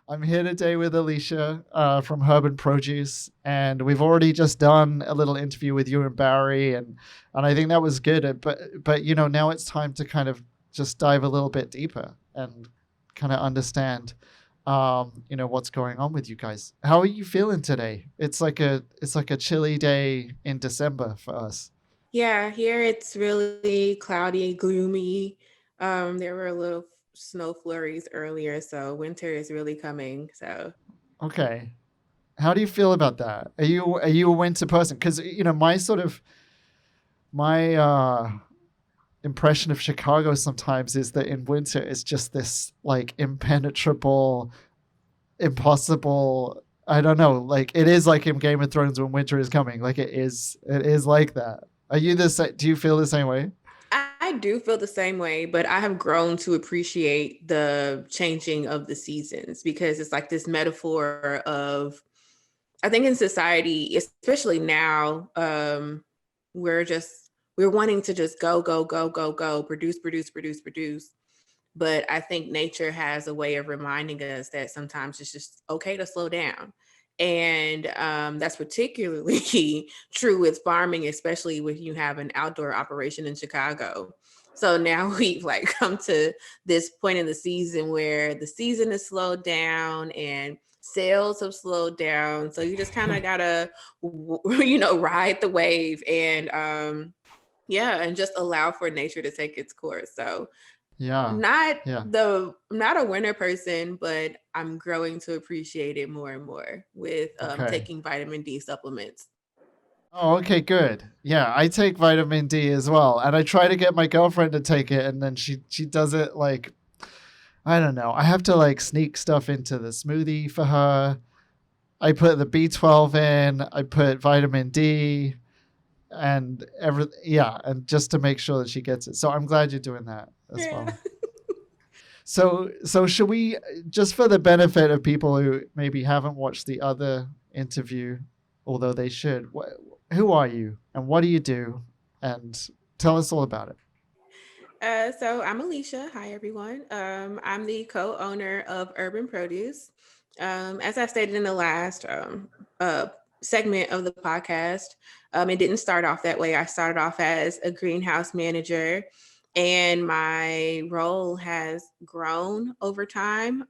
I'm here today with Alicia from Herb and Produce, and we've already just done a little interview with you and Barry, and I think that was good. But now it's time to kind of just dive a little bit deeper and kind of understand, what's going on with you guys. How are you feeling today? It's like a chilly day in December for us. Yeah, here it's really cloudy, gloomy. There were little snow flurries earlier, so winter is really coming. So Okay, how do you feel about that? Are you a winter person? Because my impression of Chicago sometimes is that in winter it's just this like impenetrable, impossible. I don't know. Like it is like in Game of Thrones when winter is coming. Like it is. It is like that. Are you this? Do you feel the same way? I do feel the same way, but I have grown to appreciate the changing of the seasons because it's like this metaphor of, I think in society, especially now, we're just we're wanting to just go, go, go, go, go, produce, produce, produce, produce. But I think nature has a way of reminding us that sometimes it's just okay to slow down. And that's particularly true with farming, especially when you have an outdoor operation in Chicago. So now we've like come to this point in the season where the season is slowed down and sales have slowed down. So you just kind of gotta, ride the wave and yeah, and just allow for nature to take its course. So Yeah. not Yeah. I'm not a winter person, but I'm growing to appreciate it more and more with Okay. taking vitamin D supplements. Oh, okay, good. Yeah, I take vitamin D as well, and I try to get my girlfriend to take it, and then she does it like I don't know. I have to like sneak stuff into the smoothie for her. I put the B12 in. I put vitamin D and yeah, and just to make sure that she gets it. So I'm glad you're doing that as Yeah. well. So should we, just for the benefit of people who maybe haven't watched the other interview, although they should, who are you and what do you do? And tell us all about it. So I'm Alicia. Hi, everyone. I'm the co-owner of Urban Produce. As I stated in the last uh, segment of the podcast, it didn't start off that way. I started off as a greenhouse manager, and my role has grown over time,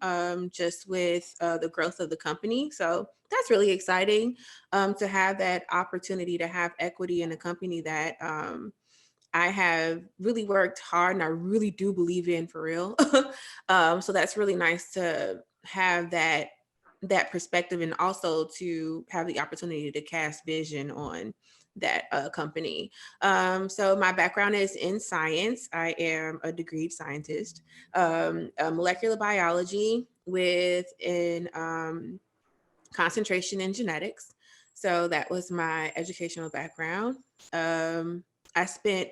just with the growth of the company. So that's really exciting, to have that opportunity to have equity in a company that. I have really worked hard and I really do believe in for real. So that's really nice to have that perspective and also to have the opportunity to cast vision on that company. So my background is in science. I am a degreed scientist, molecular biology with an concentration in genetics. So that was my educational background. I spent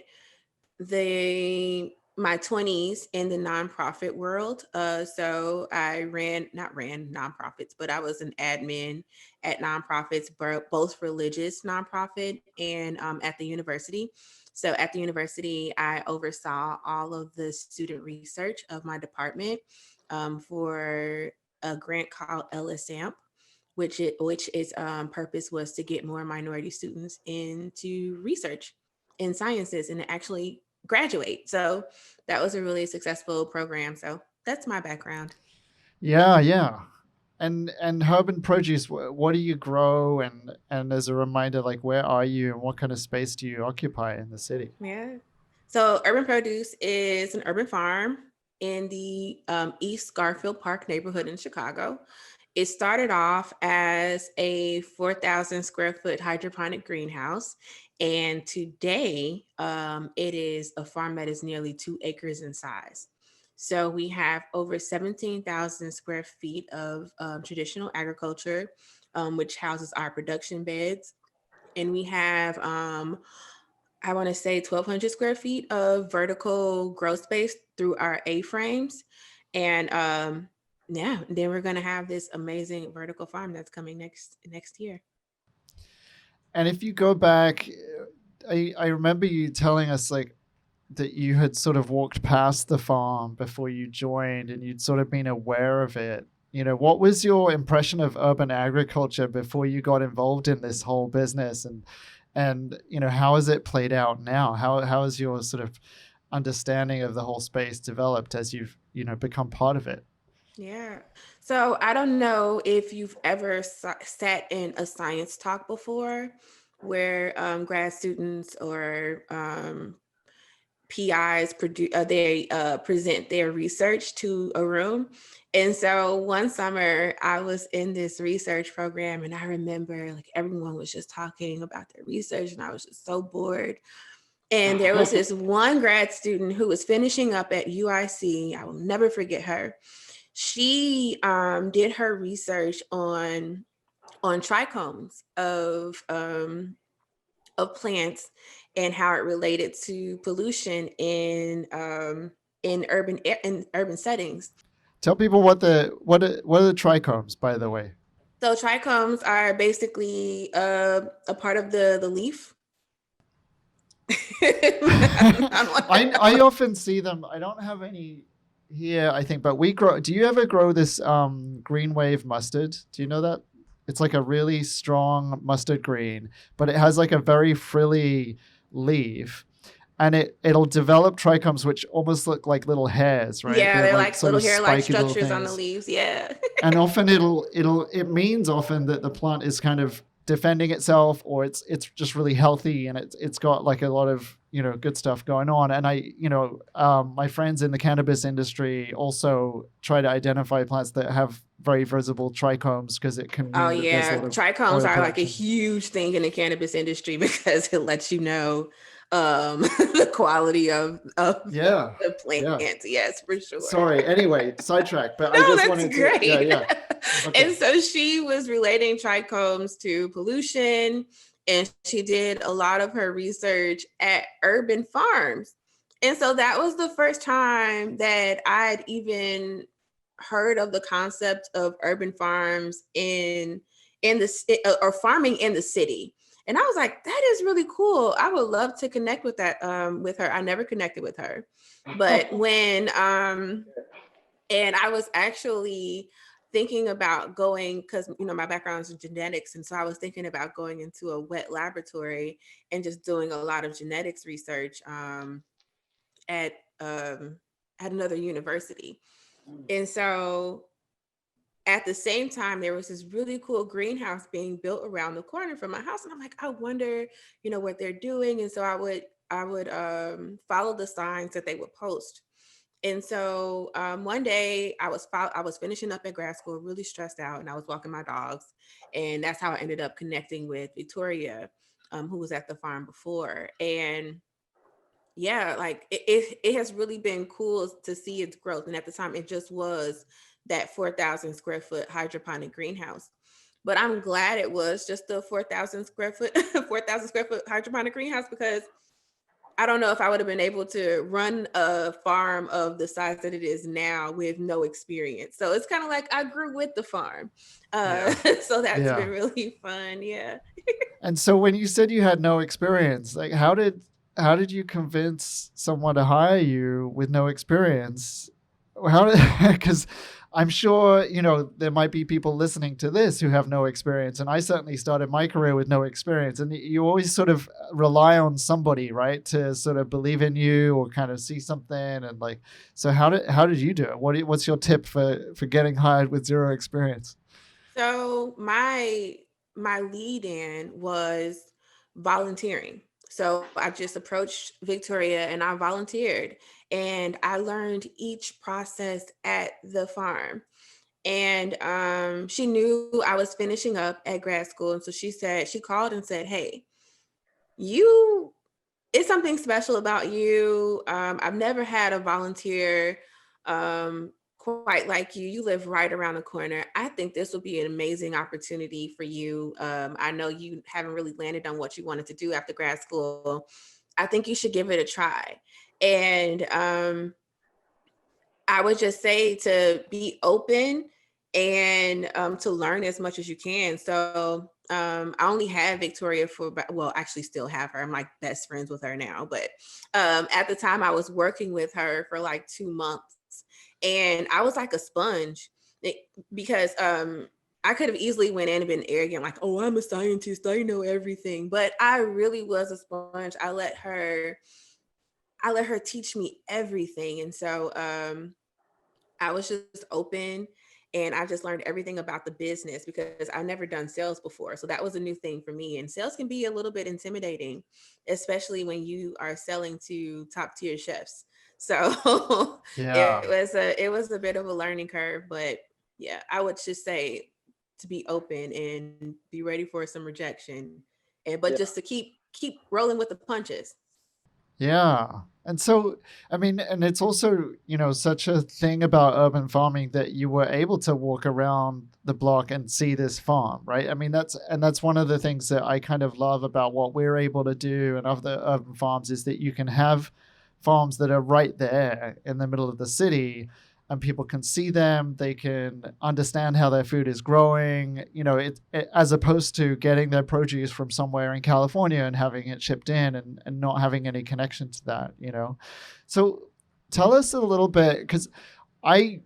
the my 20s in the nonprofit world. So I not ran nonprofits, but I was an admin at nonprofits, both religious nonprofit and at the university. So at the university, I oversaw all of the student research of my department, for a grant called LSAMP, which its purpose was to get more minority students into research in sciences and actually graduate. So that was a really successful program. So that's my background. Yeah, yeah. And herb and produce, what do you grow, and as a reminder, like where are you and what kind of space do you occupy in the city? Yeah. So Urban Produce is an urban farm in the East Garfield Park neighborhood in Chicago. It started off as a 4,000 square foot hydroponic greenhouse. And today, it is a farm that is nearly 2 acres in size. So we have over 17,000 square feet of traditional agriculture, which houses our production beds. And we have, I want to say, 1,200 square feet of vertical growth space through our A-frames. And yeah, then we're going to have this amazing vertical farm that's coming next year. And if you go back, I remember you telling us like that you had sort of walked past the farm before you joined and you'd sort of been aware of it. what was your impression of urban agriculture before you got involved in this whole business, and how has it played out now? How has your sort of understanding of the whole space developed as you've become part of it? Yeah. So I don't know if you've ever sat in a science talk before where grad students or PIs present their research to a room. And so one summer I was in this research program and I remember like everyone was just talking about their research and I was just so bored. And there was this one grad student who was finishing up at UIC. I will never forget her. She did her research on trichomes of plants and how it related to pollution in urban settings. Tell people what are the trichomes, by the way. So trichomes are basically a part of the leaf. I often see them. I don't have any here, I think, but we grow. Do you ever grow this green wave mustard? Do you know that? It's like a really strong mustard green, but it has like a very frilly leaf, and it'll develop trichomes which almost look like little hairs, right? Yeah, they're like sort little of hair-like spiky little structures on the things. leaves. Yeah. And often it means often that the plant is kind of defending itself, or it's just really healthy, and it's got like a lot of good stuff going on. And my friends in the cannabis industry also try to identify plants that have very visible trichomes, because it can Oh mean that there's a yeah, lot of trichomes oil are like a production. huge thing in the cannabis industry because it lets you know the quality of Yeah, the yeah. plant. Yes, for sure. Sorry. Anyway, sidetrack. But I No, just that's wanted to. Yeah, great. yeah. Okay. And so she was relating trichomes to pollution, and she did a lot of her research at urban farms. And so that was the first time that I'd even heard of the concept of urban farms in the or farming in the city. And I was like, that is really cool. I would love to connect with her. I never connected with her, but when and I was actually thinking about going, because my background is in genetics, and so I was thinking about going into a wet laboratory and just doing a lot of genetics research at um, at another university. And so at the same time, there was this really cool greenhouse being built around the corner from my house, and I'm like, I wonder, what they're doing. And so I would follow the signs that they would post. And so one day I was finishing up at grad school, really stressed out, and I was walking my dogs, and that's how I ended up connecting with Victoria, who was at the farm before. And yeah, like it has really been cool to see its growth. And at the time, it just was that 4,000 square foot hydroponic greenhouse. But I'm glad it was just a 4,000 square foot 4,000 square foot hydroponic greenhouse, because I don't know if I would have been able to run a farm of the size that it is now with no experience. So it's kind of like I grew with the farm. Yeah. So that's Yeah. been really fun. Yeah. And so when you said you had no experience, like how did you convince someone to hire you with no experience? Because I'm sure, there might be people listening to this who have no experience. And I certainly started my career with no experience. And you always sort of rely on somebody, right, to sort of believe in you or kind of see something. And like, so how did you do it? What's your tip for getting hired with zero experience? So my lead in was volunteering. So I just approached Victoria and I volunteered, and I learned each process at the farm. And she knew I was finishing up at grad school, and so she called and said, "Hey, you it's something special about you. I've never had a volunteer quite like you. You live right around the corner. I think this will be an amazing opportunity for you. I know you haven't really landed on what you wanted to do after grad school. I think you should give it a try." And I would just say to be open and to learn as much as you can. So I only had Victoria well, actually still have her. I'm like best friends with her now. But at the time I was working with her for like 2 months, and I was like a sponge because I could have easily went in and been arrogant, like, oh, I'm a scientist, I know everything. But I really was a sponge. I let her teach me everything. And so I was just open, and I just learned everything about the business because I've never done sales before. So that was a new thing for me. And sales can be a little bit intimidating, especially when you are selling to top tier chefs. So Yeah. it was a bit of a learning curve, but yeah, I would just say to be open and be ready for some rejection, and but just to keep rolling with the punches. Yeah. And so, I mean, and it's also, such a thing about urban farming that you were able to walk around the block and see this farm, right? I mean, that's one of the things that I kind of love about what we're able to do and other urban farms is that you can have farms that are right there in the middle of the city and people can see them, they can understand how their food is growing, as opposed to getting their produce from somewhere in California and having it shipped in and not having any connection to that. So tell us a little bit, because I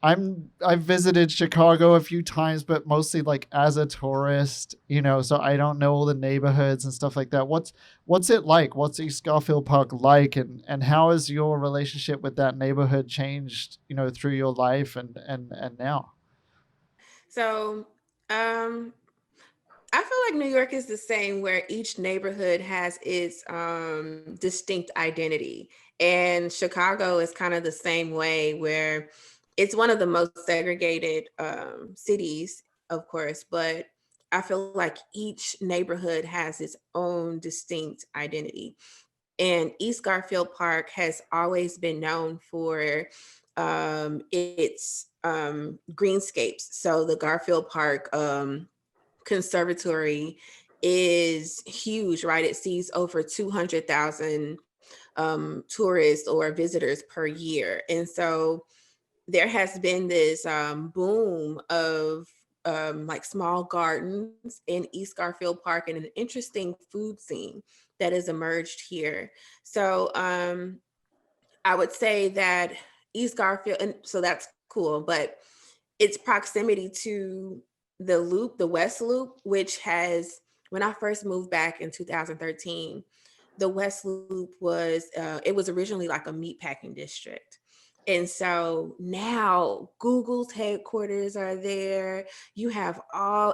I've visited Chicago a few times, but mostly like as a tourist, so I don't know all the neighborhoods and stuff like that. What's it like? What's East Garfield Park like, and how has your relationship with that neighborhood changed, through your life and now? So um I feel like New York is the same, where each neighborhood has its distinct identity. And Chicago is kind of the same way, where it's one of the most segregated cities, of course, but I feel like each neighborhood has its own distinct identity. And East Garfield Park has always been known for its greenscapes. So the Garfield Park Conservatory is huge, right? It sees over 200,000 tourists or visitors per year. And so there has been this boom of like small gardens in East Garfield Park and an interesting food scene that has emerged here. So I would say that East Garfield, and so that's cool, but its proximity to the loop, the West Loop, which has, when I first moved back in 2013, the West Loop was, it was originally like a meat packing district. And so now Google's headquarters are there. You have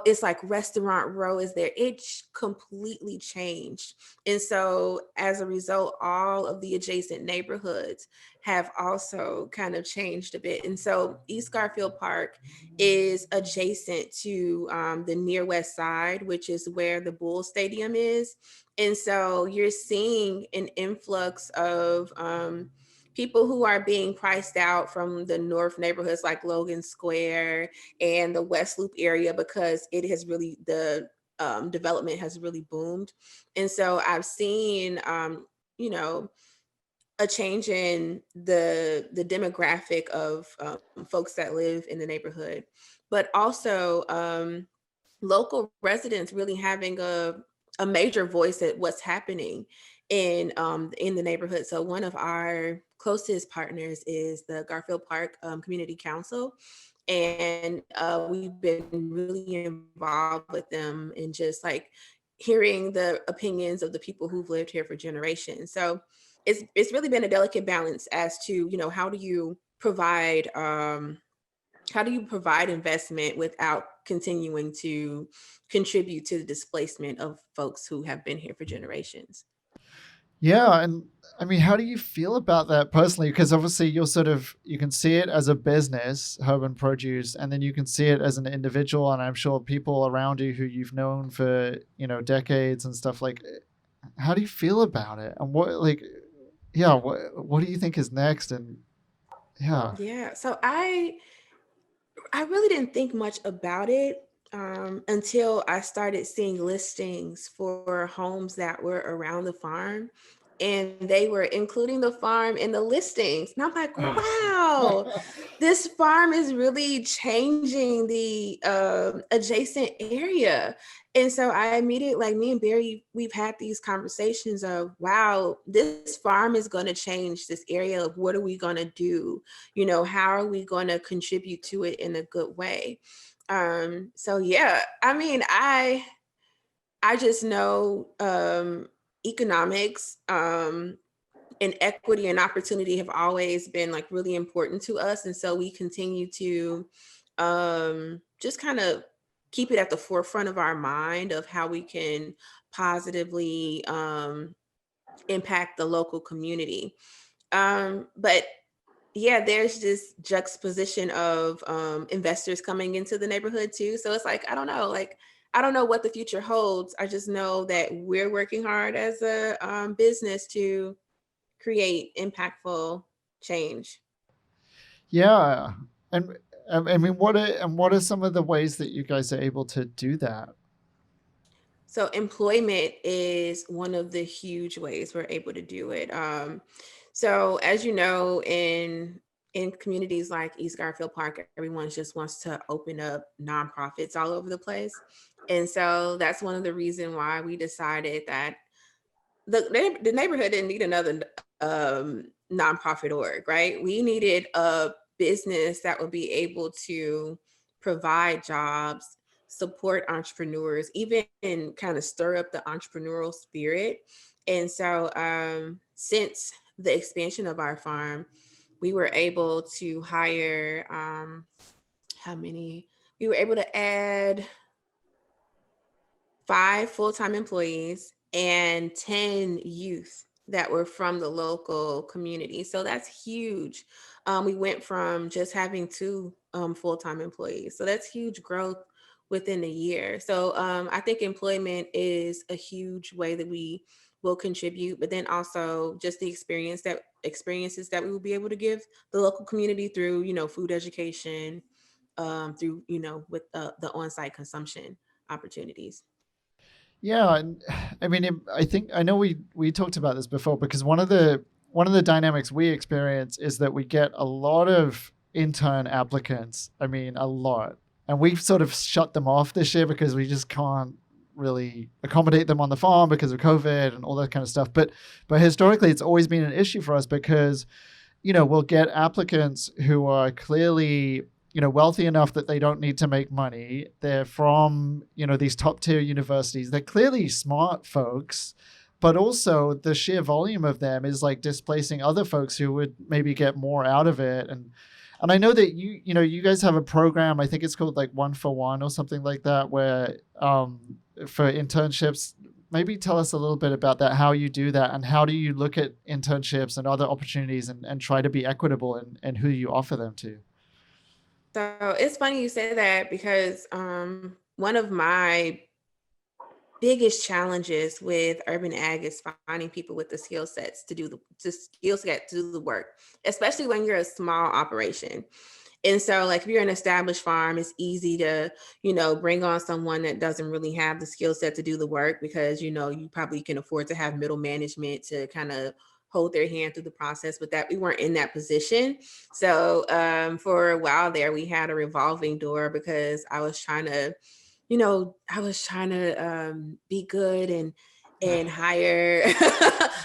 it's like Restaurant Row is there. It's completely changed. And so as a result, all of the adjacent neighborhoods have also kind of changed a bit. And so East Garfield Park is adjacent to the near west side, which is where the Bull Stadium is. And so you're seeing an influx of people who are being priced out from the north neighborhoods like Logan Square and the West Loop area, because it has really, the development has really boomed. And so I've seen, you know, a change in the demographic of folks that live in the neighborhood, but also local residents really having a major voice at what's happening in the neighborhood. So one of our closest partners is the Garfield Park Community Council, and we've been really involved with them in just like hearing the opinions of the people who've lived here for generations. So it's really been a delicate balance as to, you know, how do you provide investment without continuing to contribute to the displacement of folks who have been here for generations. Yeah, and I mean, how do you feel about that personally? Because obviously, you can see it as a business, Urban Produce, and then you can see it as an individual. And I'm sure people around you who you've known for decades and stuff like. How do you feel about it? And yeah, what do you think is next? And yeah, Yeah, so I really didn't think much about it until I started seeing listings for homes that were around the farm. and they were including the farm in the listings. And I'm like, wow, this farm is really changing the adjacent area. And so I immediately, like me and Barry, we've had these conversations of, wow, this farm is going to change this area. Of what are we going to do? You know, how are we going to contribute to it in a good way? So yeah, I mean, I just know economics and equity and opportunity have always been like really important to us. And so we continue to just kind of keep it at the forefront of our mind of how we can positively impact the local community. But yeah, there's this juxtaposition of investors coming into the neighborhood too. So it's like, I don't know, like, I don't know what the future holds. I just know that we're working hard as a business to create impactful change. Yeah. And I mean, what are some of the ways that you guys are able to do that? So employment is one of the huge ways we're able to do it. So as you know, in communities like East Garfield Park, everyone just wants to open up nonprofits all over the place. And so that's one of the reasons why we decided that the neighborhood didn't need another nonprofit org, right? We needed a business that would be able to provide jobs, support entrepreneurs, even kind of stir up the entrepreneurial spirit. And so, since the expansion of our farm, we were able to hire how many? We were able to add 5 full-time employees and 10 youth that were from the local community. So that's huge. We went from just having 2 full-time employees. So that's huge growth within a year. So I think employment is a huge way that we will contribute, but then also just the experiences that we will be able to give the local community through, food education, through, with the on-site consumption opportunities. Yeah, and I mean, I think I know we talked about this before because one of the dynamics we experience is that we get a lot of intern applicants. I mean, a lot, and we've sort of shut them off this year because we just can't really accommodate them on the farm because of COVID and all that kind of stuff. But historically, it's always been an issue for us because we'll get applicants who are clearly wealthy enough that they don't need to make money. They're from these top tier universities. They're clearly smart folks, but also the sheer volume of them is like displacing other folks who would maybe get more out of it. And I know that you guys have a program. I think it's called like 1 for 1 or something like that, where for internships. Maybe tell us a little bit about that, how you do that, and how do you look at internships and other opportunities and try to be equitable in who you offer them to. So it's funny you say that because one of my biggest challenges with urban ag is finding people with the skill sets to do the skill set to do the work, especially when you're a small operation. And so, like, if you're an established farm, it's easy to, bring on someone that doesn't really have the skill set to do the work because, you probably can afford to have middle management to kind of hold their hand through the process, but that we weren't in that position. So for a while there, we had a revolving door because I was trying to be good and hire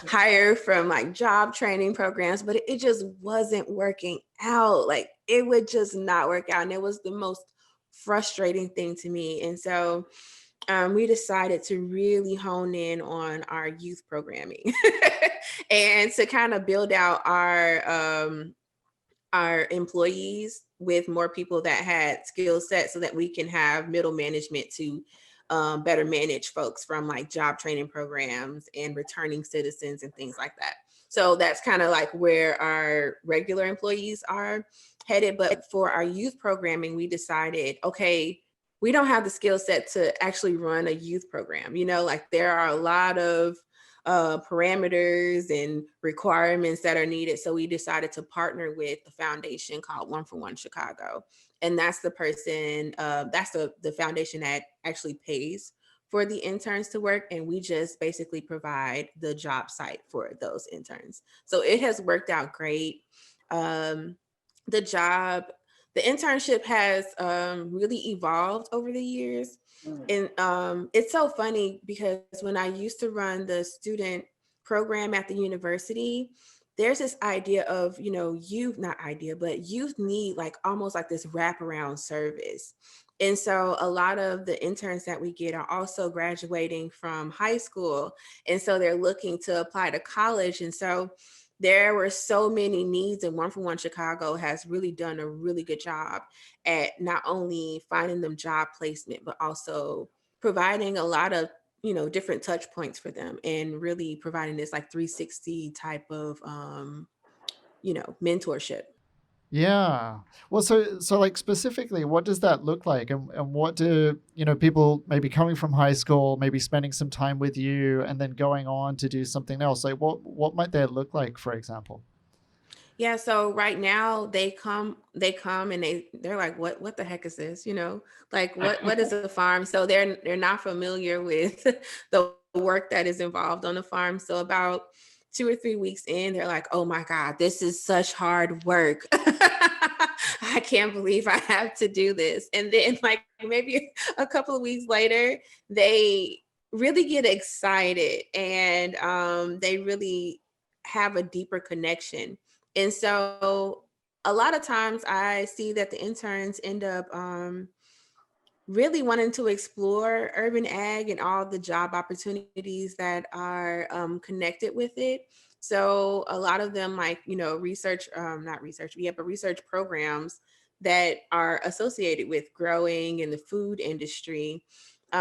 hire from like job training programs, but it just wasn't working out. Like it would just not work out. And it was the most frustrating thing to me. And so we decided to really hone in on our youth programming and to kind of build out our employees with more people that had skill sets so that we can have middle management to better manage folks from like job training programs and returning citizens and things like that. So that's kind of like where our regular employees are headed. But for our youth programming, we decided, okay, we don't have the skill set to actually run a youth program. Like there are a lot of parameters and requirements that are needed. So we decided to partner with the foundation called 1 for 1 Chicago. And that's the person, that's the foundation that actually pays for the interns to work, and we just basically provide the job site for those interns. So it has worked out great. Um, the job, the internship has really evolved over the years. And it's so funny because when I used to run the student program at the university, there's this idea of, youth, not idea, but youth need like almost like this wraparound service. And so a lot of the interns that we get are also graduating from high school. And so they're looking to apply to college. And so there were so many needs, and One for One Chicago has really done a really good job at not only finding them job placement, but also providing a lot of different touch points for them, and really providing this like 360 type of mentorship. Yeah. Well, so like specifically, what does that look like, and what do people maybe coming from high school, maybe spending some time with you, and then going on to do something else? Like, what might that look like, for example? Yeah, so right now they come and they're like, what the heck is this? Like what is a farm? So they're not familiar with the work that is involved on the farm. So about 2 or 3 weeks in, they're like, oh my God, this is such hard work. I can't believe I have to do this. And then like maybe a couple of weeks later, they really get excited, and they really have a deeper connection. And so a lot of times I see that the interns end up really wanting to explore urban ag and all the job opportunities that are connected with it. So a lot of them, like, research, not research, yeah, but research programs that are associated with growing in the food industry.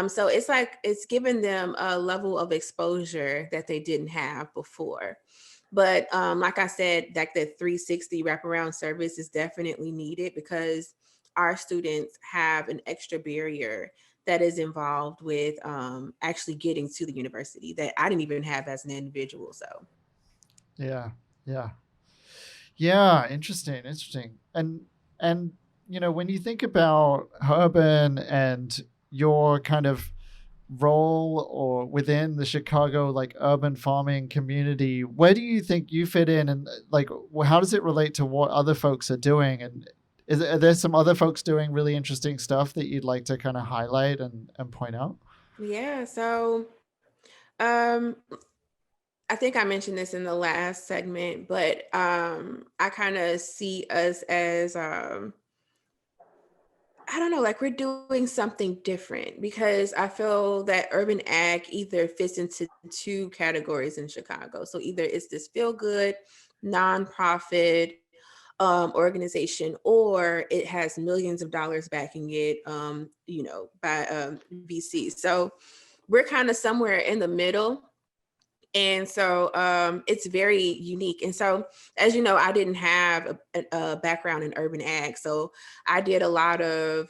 So it's like it's given them a level of exposure that they didn't have before. But like I said, like the 360 wraparound service is definitely needed because our students have an extra barrier that is involved with actually getting to the university that I didn't even have as an individual. So, Yeah. Yeah. Yeah. Interesting. And when you think about Urban and your kind of role or within the Chicago like urban farming community, where do you think you fit in, and like how does it relate to what other folks are doing, and are there some other folks doing really interesting stuff that you'd like to kind of highlight and point out? yeah. So, um, I think I mentioned this in the last segment, but I kind of see us as I don't know, like we're doing something different because I feel that urban ag either fits into two categories in Chicago. So either it's this feel good nonprofit organization, or it has millions of dollars backing it, by VC. So we're kind of somewhere in the middle, and so it's very unique. And so, as you know, I didn't have a background in urban ag. So I did a lot of,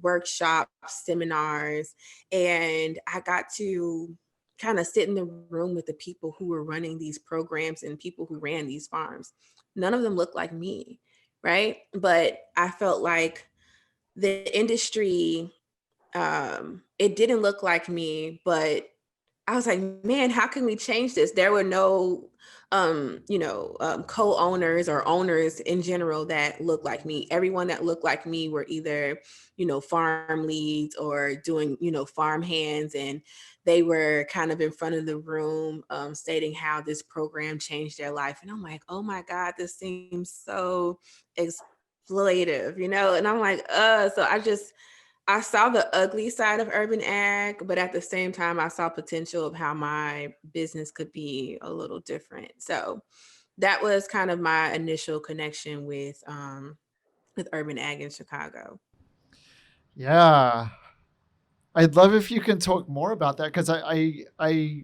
workshops, seminars, and I got to kind of sit in the room with the people who were running these programs and people who ran these farms. None of them looked like me, right? But I felt like the industry, it didn't look like me, but I was like, man, how can we change this? There were no, co-owners or owners in general that looked like me. Everyone that looked like me were either, farm leads or doing, farm hands. And they were kind of in front of the room stating how this program changed their life. And I'm like, oh my God, this seems so exploitative, And I'm like, so I saw the ugly side of urban ag, but at the same time, I saw potential of how my business could be a little different. So that was kind of my initial connection with urban ag in Chicago. Yeah, I'd love if you can talk more about that, because I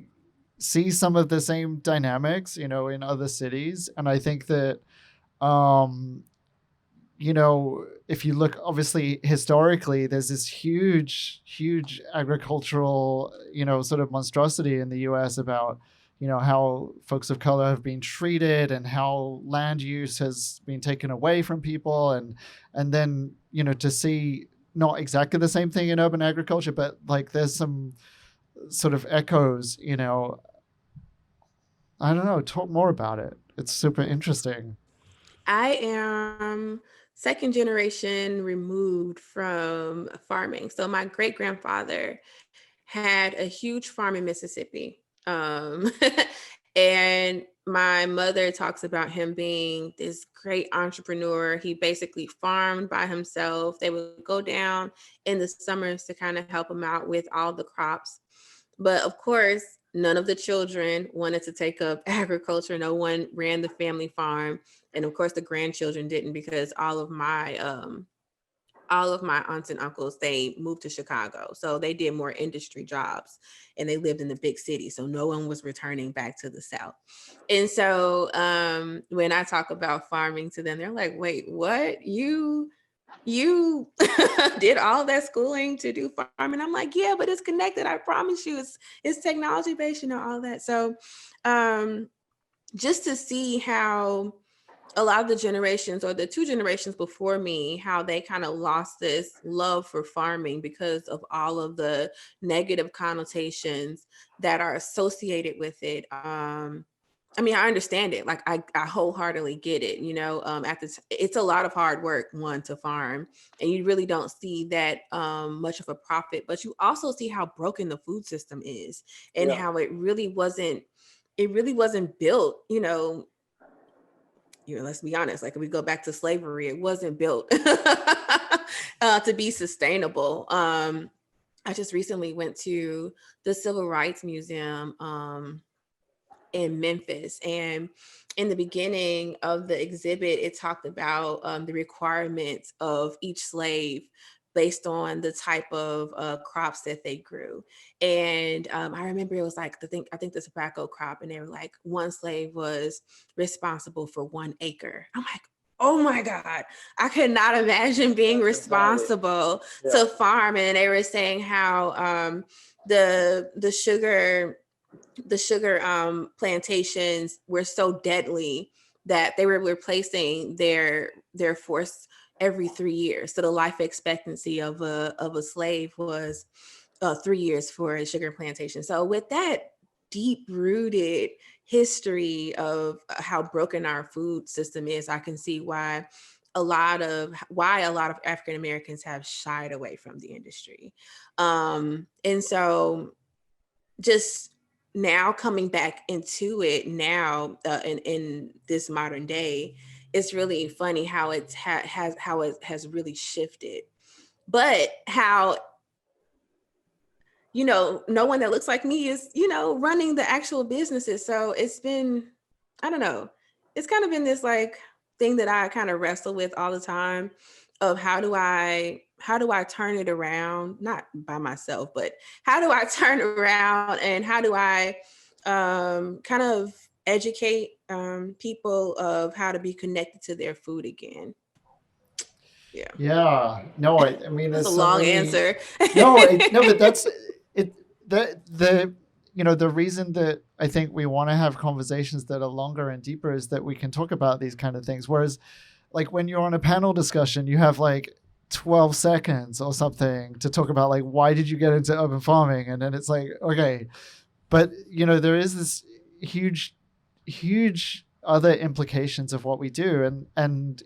see some of the same dynamics, in other cities, and I think that um, if you look obviously historically, there's this huge agricultural, sort of monstrosity in the US about, how folks of color have been treated and how land use has been taken away from people. And then, to see not exactly the same thing in urban agriculture, but like there's some sort of echoes, I don't know, talk more about it. It's super interesting. I am second generation removed from farming. So my great grandfather had a huge farm in Mississippi. And my mother talks about him being this great entrepreneur. He basically farmed by himself. They would go down in the summers to kind of help him out with all the crops. But of course, none of the children wanted to take up agriculture. No one ran the family farm. And of course, the grandchildren didn't, because all of my aunts and uncles, they moved to Chicago. So they did more industry jobs and they lived in the big city. So no one was returning back to the South. And so when I talk about farming to them, they're like, wait, what? You did all that schooling to do farming? I'm like, yeah, but it's connected. I promise you, it's technology based, all that. So just to see how a lot of the generations, or the two generations before me, how they kind of lost this love for farming because of all of the negative connotations that are associated with it. I mean, I understand it. Like I wholeheartedly get it. It's a lot of hard work, one, to farm, and you really don't see that much of a profit. But you also see how broken the food system is, and how it really wasn't. It really wasn't built. Let's be honest, like if we go back to slavery, it wasn't built to be sustainable. I just recently went to the Civil Rights Museum in Memphis, and in the beginning of the exhibit, it talked about the requirements of each slave based on the type of crops that they grew. And I remember it was like I think the tobacco crop, and they were like, one slave was responsible for 1 acre. I'm like, oh my God, I could not imagine being responsible to farm. And they were saying how the sugar plantations were so deadly that they were replacing their force every 3 years. So the life expectancy of a slave was 3 years for a sugar plantation. So with that deep rooted history of how broken our food system is, I can see why a lot of African Americans have shied away from the industry. And so just now coming back into it now in this modern day, it's really funny how it has really shifted, but how no one that looks like me is running the actual businesses. So it's been, I don't know, it's kind of been this like thing that I kind of wrestle with all the time of how do I turn it around, not by myself, but how do I turn around, and how do I kind of educate people of how to be connected to their food again. Yeah. No, I mean, that's there's a so long many... answer. No, but that's it. The reason that I think we want to have conversations that are longer and deeper is that we can talk about these kind of things. Whereas, like when you're on a panel discussion, you have like 12 seconds or something to talk about like, why did you get into urban farming? And then it's like, okay, but there is this huge other implications of what we do. And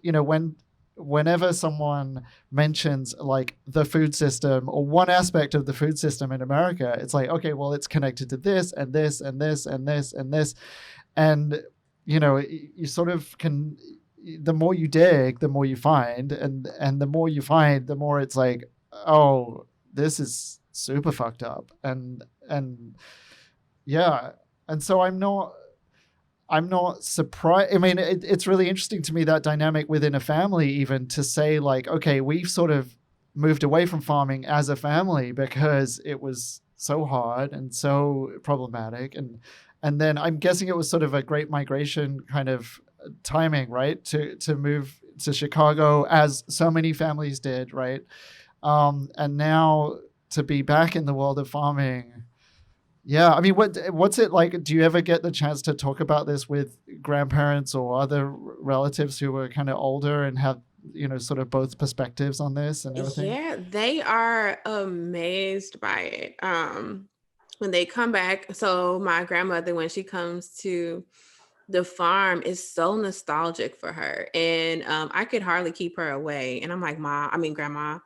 whenever someone mentions like the food system or one aspect of the food system in America, it's like, okay, well, it's connected to this and this and this and this and this. And, you sort of can, the more you dig, the more you find. And the more you find, the more it's like, oh, this is super fucked up. And yeah. And so I'm not surprised. I mean, it's really interesting to me, that dynamic within a family, even to say like, okay, we've sort of moved away from farming as a family because it was so hard and so problematic. And then I'm guessing it was sort of a great migration kind of timing, right? To move to Chicago, as so many families did, right? And now to be back in the world of farming. Yeah, I mean, what's it like? Do you ever get the chance to talk about this with grandparents or other relatives who are kind of older and have sort of both perspectives on this and everything? Yeah, they are amazed by it. When they come back, so my grandmother, when she comes to the farm, is so nostalgic for her. And I could hardly keep her away. And I'm like, Grandma,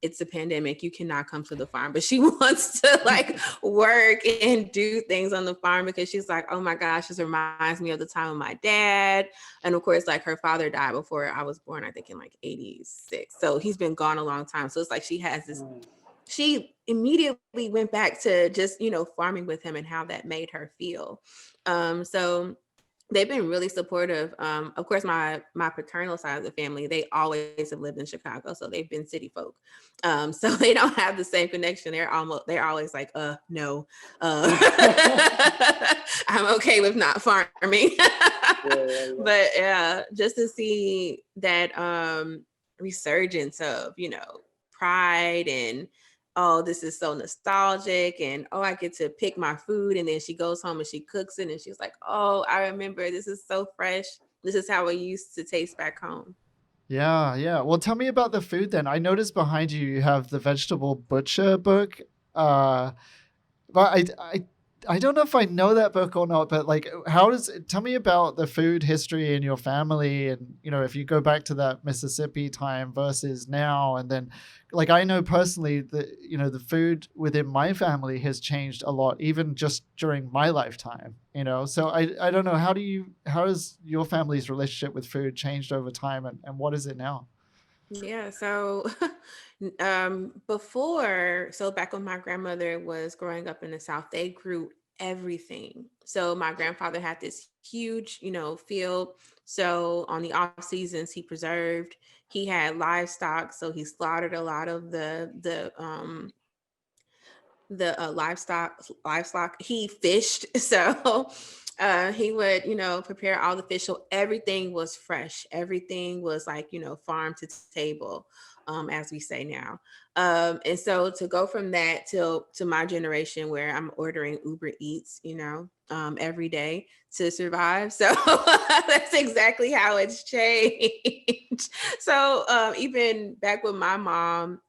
it's a pandemic. You cannot come to the farm. But she wants to like work and do things on the farm because she's like, oh my gosh, this reminds me of the time of my dad. And of course, like her father died before I was born, I think in like 86. So he's been gone a long time. So it's like she has this, she immediately went back to just, farming with him and how that made her feel. So they've been really supportive. Of course, my paternal side of the family, they always have lived in Chicago, so they've been city folk. So they don't have the same connection. They're always like, no, I'm okay with not farming. But yeah, just to see that resurgence of pride and oh, this is so nostalgic, and oh, I get to pick my food. And then she goes home and she cooks it and she's like, oh, I remember, this is so fresh, this is how it used to taste back home. Yeah, yeah. Well, tell me about the food then. I noticed behind you you have the Vegetable Butcher book. Uh, but I don't know if I know that book or not, but like, tell me about the food history in your family, and if you go back to that Mississippi time versus now, and then, like, I know personally that the food within my family has changed a lot, even just during my lifetime. So I don't know, how has your family's relationship with food changed over time, and what is it now? Yeah, so before, so back when my grandmother was growing up in the South, they grew everything. So my grandfather had this huge, field. So on the off seasons, he preserved. He had livestock, so he slaughtered a lot of the livestock. He fished. So he would prepare all the fish, so everything was fresh, everything was like farm to table, as we say now. And so to go from that to my generation, where I'm ordering Uber Eats every day to survive. So that's exactly how it's changed. So even back with my mom,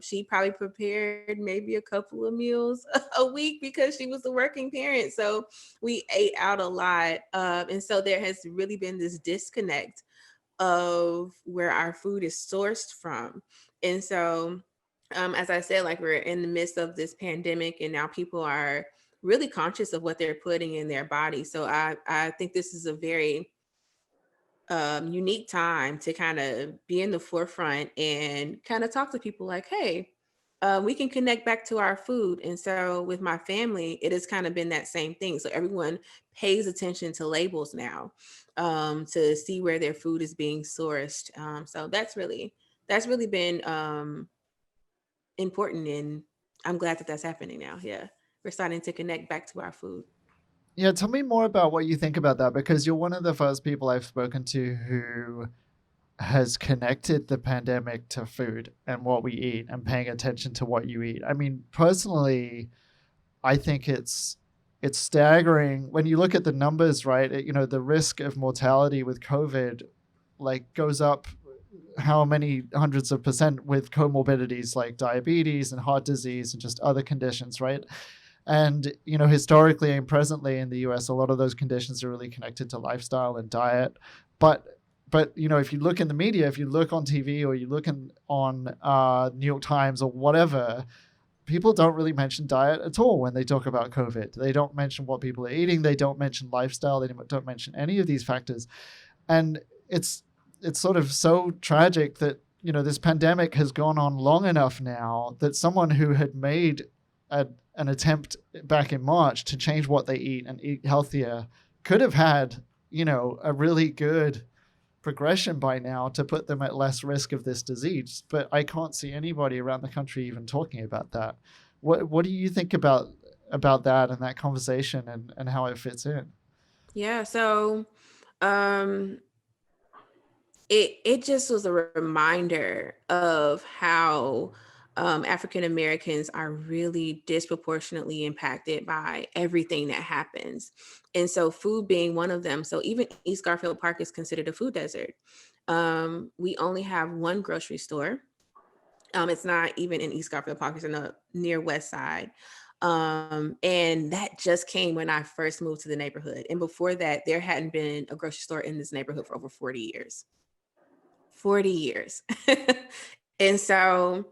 she probably prepared maybe a couple of meals a week because she was a working parent. So we ate out a lot. And so there has really been this disconnect of where our food is sourced from. And so, as I said, like we're in the midst of this pandemic, and now people are really conscious of what they're putting in their body. So I think this is a very unique time to kind of be in the forefront and kind of talk to people like, hey, we can connect back to our food. And so with my family, it has kind of been that same thing. So everyone pays attention to labels now, to see where their food is being sourced. So that's really been important, and I'm glad that that's happening now. Yeah, we're starting to connect back to our food. Yeah, tell me more about what you think about that, because you're one of the first people I've spoken to who has connected the pandemic to food and what we eat and paying attention to what you eat. I mean, personally, I think it's staggering when you look at the numbers, right? The risk of mortality with COVID like goes up how many hundreds of percent with comorbidities like diabetes and heart disease and just other conditions, right? And historically and presently in the US, a lot of those conditions are really connected to lifestyle and diet. But if you look in the media, if you look on TV, or you look on New York Times or whatever, people don't really mention diet at all when they talk about COVID. They don't mention what people are eating. They don't mention lifestyle. They don't mention any of these factors. And it's sort of so tragic that this pandemic has gone on long enough now that someone who had made an attempt back in March to change what they eat and eat healthier could have had a really good progression by now to put them at less risk of this disease. But I can't see anybody around the country even talking about that. What do you think about that and that conversation, and how it fits in? Yeah. So um it just was a reminder of how African Americans are really disproportionately impacted by everything that happens. And so food being one of them. So even East Garfield Park is considered a food desert. We only have one grocery store. It's not even in East Garfield Park, it's in the near West Side. And that just came when I first moved to the neighborhood. And before that, there hadn't been a grocery store in this neighborhood for over 40 years. 40 years. And so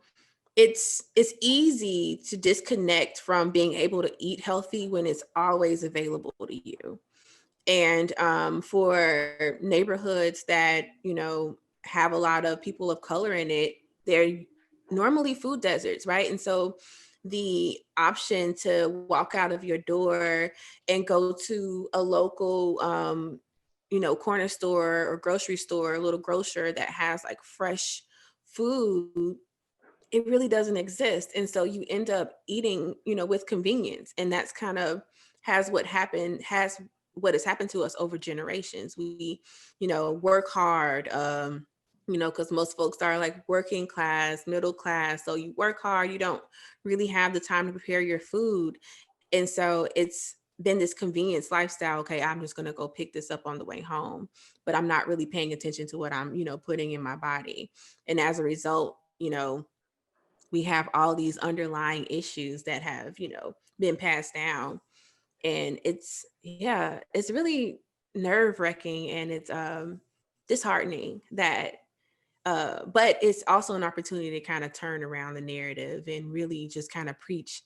it's easy to disconnect from being able to eat healthy when it's always available to you. And for neighborhoods that, have a lot of people of color in it, they're normally food deserts, right? And so the option to walk out of your door and go to a local corner store or grocery store, a little grocer that has like fresh food, it really doesn't exist. And so you end up eating, with convenience. And that's kind of has what has happened to us over generations. We, work hard, because most folks are like working class, middle class. So you work hard, you don't really have the time to prepare your food. And so it's been this convenience lifestyle. Okay, I'm just going to go pick this up on the way home, but I'm not really paying attention to what I'm, putting in my body. And as a result, we have all these underlying issues that have, been passed down. And it's really nerve wracking, and it's disheartening that but it's also an opportunity to kind of turn around the narrative and really just kind of preach,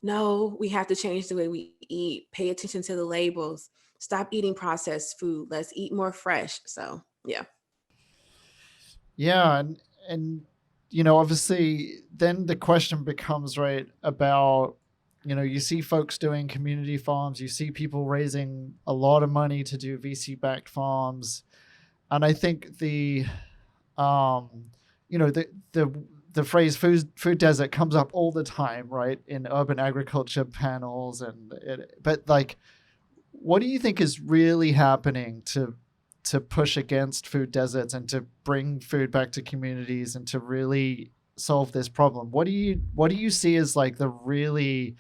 no, we have to change the way we eat, pay attention to the labels, stop eating processed food, let's eat more fresh. So yeah. Yeah, and obviously then the question becomes, right, about, you see folks doing community farms, you see people raising a lot of money to do VC backed farms. And I think the the phrase food desert comes up all the time, right, in urban agriculture panels, but like, what do you think is really happening to push against food deserts and to bring food back to communities and to really solve this problem? What do you see as like the really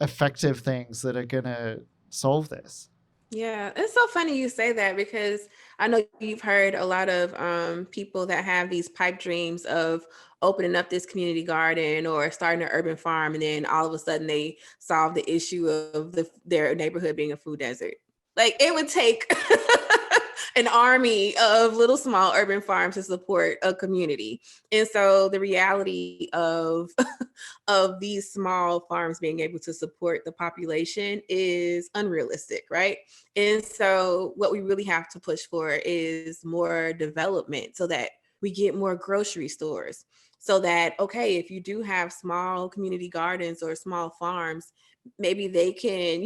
effective things that are going to solve this? Yeah, it's so funny you say that, because I know you've heard a lot of people that have these pipe dreams of opening up this community garden or starting an urban farm, and then all of a sudden they solve the issue of their neighborhood being a food desert. Like, it would take an army of little small urban farms to support a community. And so the reality of of these small farms being able to support the population is unrealistic, right? And so what we really have to push for is more development so that we get more grocery stores. So that, okay, if you do have small community gardens or small farms, maybe they can,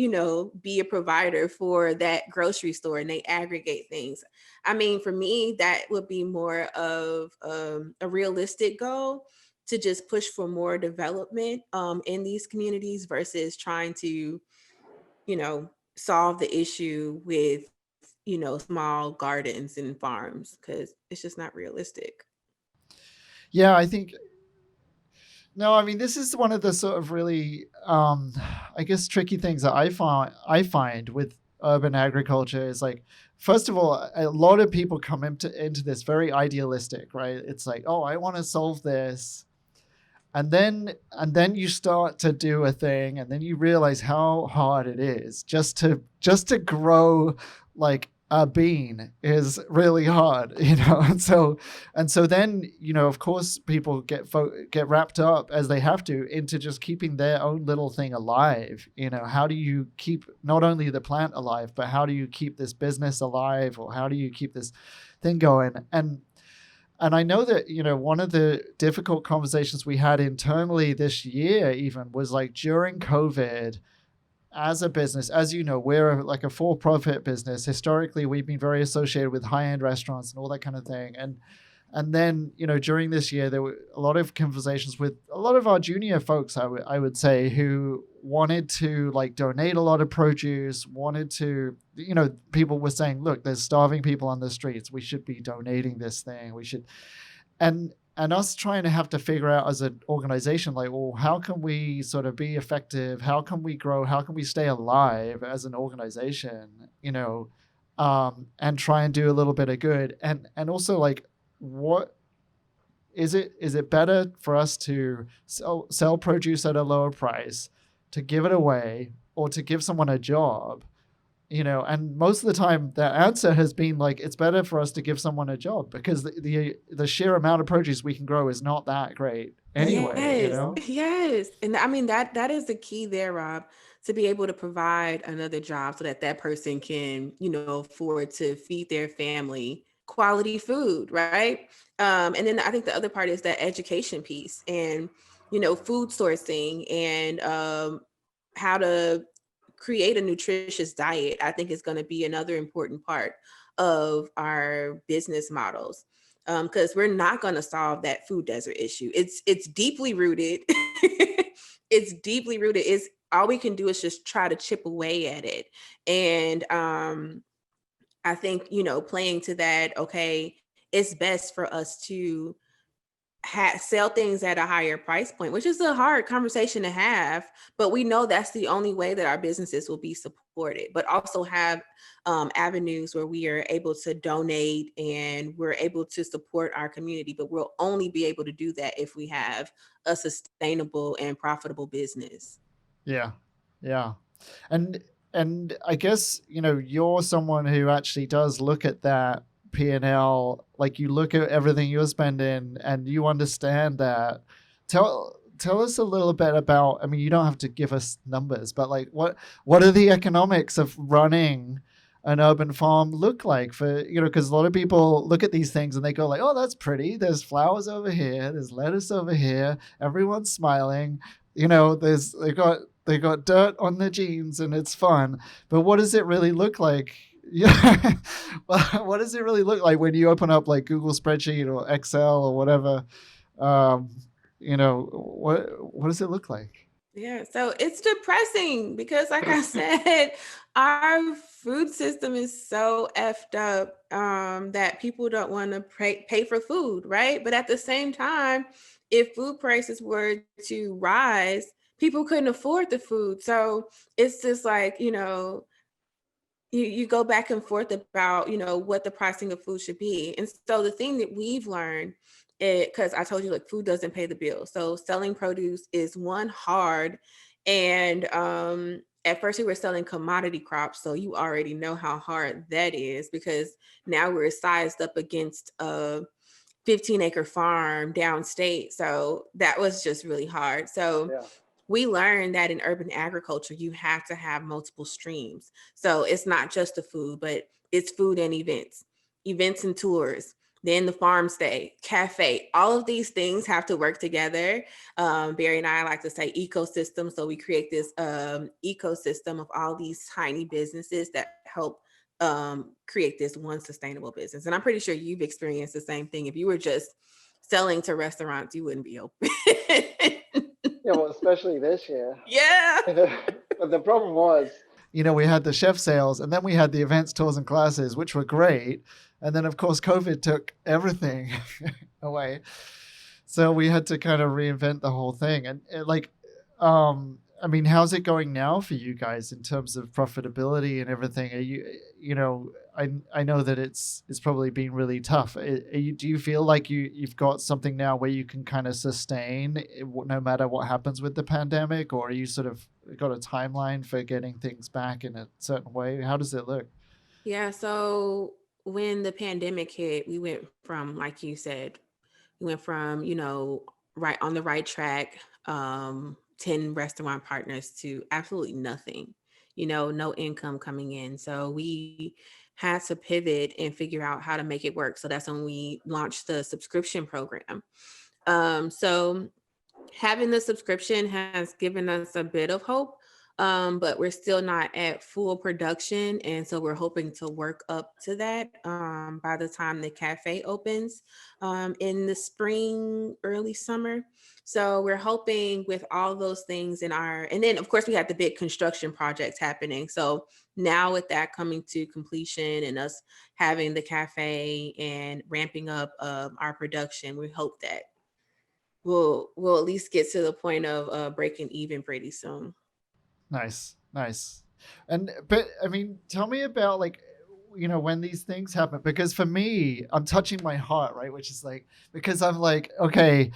be a provider for that grocery store, and they aggregate things. I mean, for me, that would be more of a realistic goal, to just push for more development in these communities versus trying to, solve the issue with, small gardens and farms, because it's just not realistic. Yeah, I think, no, I mean, this is one of the sort of really, I guess, tricky things that I find with urban agriculture is like, first of all, a lot of people come into this very idealistic, right? It's like, oh, I want to solve this, and then you start to do a thing, and then you realize how hard it is just to grow like a bean is really hard, and so then, of course, people get wrapped up, as they have to, into just keeping their own little thing alive. How do you keep not only the plant alive, but how do you keep this business alive, or how do you keep this thing going? And I know that, one of the difficult conversations we had internally this year even was like, during COVID, as a business, as you know, we're like a for-profit business. Historically, we've been very associated with high-end restaurants and all that kind of thing. And then, during this year, there were a lot of conversations with a lot of our junior folks, I would say, who wanted to like donate a lot of produce, wanted to, people were saying, look, there's starving people on the streets. We should be donating this thing. We should. And and us trying to have to figure out as an organization, like, well, how can we sort of be effective? How can we grow? How can we stay alive as an organization? And try and do a little bit of good, and also like, what is it better for us to sell produce at a lower price, to give it away, or to give someone a job? And most of the time the answer has been like, it's better for us to give someone a job, because the sheer amount of produce we can grow is not that great anyway. Yes. And I mean, that is the key there, Rob, to be able to provide another job so that that person can, afford to feed their family quality food, right? And then I think the other part is that education piece, and food sourcing, and how to create a nutritious diet. I think is going to be another important part of our business models, because we're not going to solve that food desert issue. It's deeply rooted. It's deeply rooted. It's all we can do is just try to chip away at it. And I think, playing to that, okay, it's best for us to sell things at a higher price point, which is a hard conversation to have, but we know that's the only way that our businesses will be supported. But also have avenues where we are able to donate and we're able to support our community, but we'll only be able to do that if we have a sustainable and profitable business. Yeah. And I guess, you're someone who actually does look at that P&L, like, you look at everything you're spending and you understand that. Tell us a little bit about, I mean, you don't have to give us numbers, but like, what are the economics of running an urban farm look like for, because a lot of people look at these things and they go like, oh, that's pretty. There's flowers over here. There's lettuce over here. Everyone's smiling. They got dirt on their jeans and it's fun. But what does it really look like? Yeah. What does it really look like when you open up like Google spreadsheet or Excel or whatever? What does it look like? Yeah, so it's depressing because, like I said, our food system is so effed up that people don't want to pay for food, right? But at the same time, if food prices were to rise, people couldn't afford the food. So it's just like, you go back and forth about, what the pricing of food should be. And so the thing that we've learned, because I told you, like, food doesn't pay the bill. So selling produce is one, hard. And at first we were selling commodity crops. So you already know how hard that is, because now we're sized up against a 15-acre farm downstate. So that was just really hard. So we learned that in urban agriculture, you have to have multiple streams. So it's not just the food, but it's food and events and tours, then the farm stay, cafe, all of these things have to work together. Barry and I like to say ecosystem. So we create this ecosystem of all these tiny businesses that help create this one sustainable business. And I'm pretty sure you've experienced the same thing. If you were just selling to restaurants, you wouldn't be open. Yeah, well, especially this year. Yeah. But the problem was, we had the chef sales, and then we had the events, tours, and classes, which were great. And then, of course, COVID took everything away. So we had to kind of reinvent the whole thing. And I mean, how's it going now for you guys in terms of profitability and everything? Are you, I know that it's probably been really tough. Do you feel like you've got something now where you can kind of sustain no matter what happens with the pandemic, or are you sort of got a timeline for getting things back in a certain way? How does it look? Yeah. So when the pandemic hit, we went from, like you said, right on the right track, 10 restaurant partners to absolutely nothing, no income coming in. So we had to pivot and figure out how to make it work. So that's when we launched the subscription program. So having the subscription has given us a bit of hope. but we're still not at full production. And so we're hoping to work up to that by the time the cafe opens in the spring, early summer. So we're hoping with all those things in our, and then of course we had the big construction projects happening. So now with that coming to completion and us having the cafe and ramping up our production, we hope that we'll at least get to the point of breaking even pretty soon. Nice, nice. And but I mean, tell me about like, when these things happen, because for me, I'm touching my heart, right? Which is like, because I'm like, okay,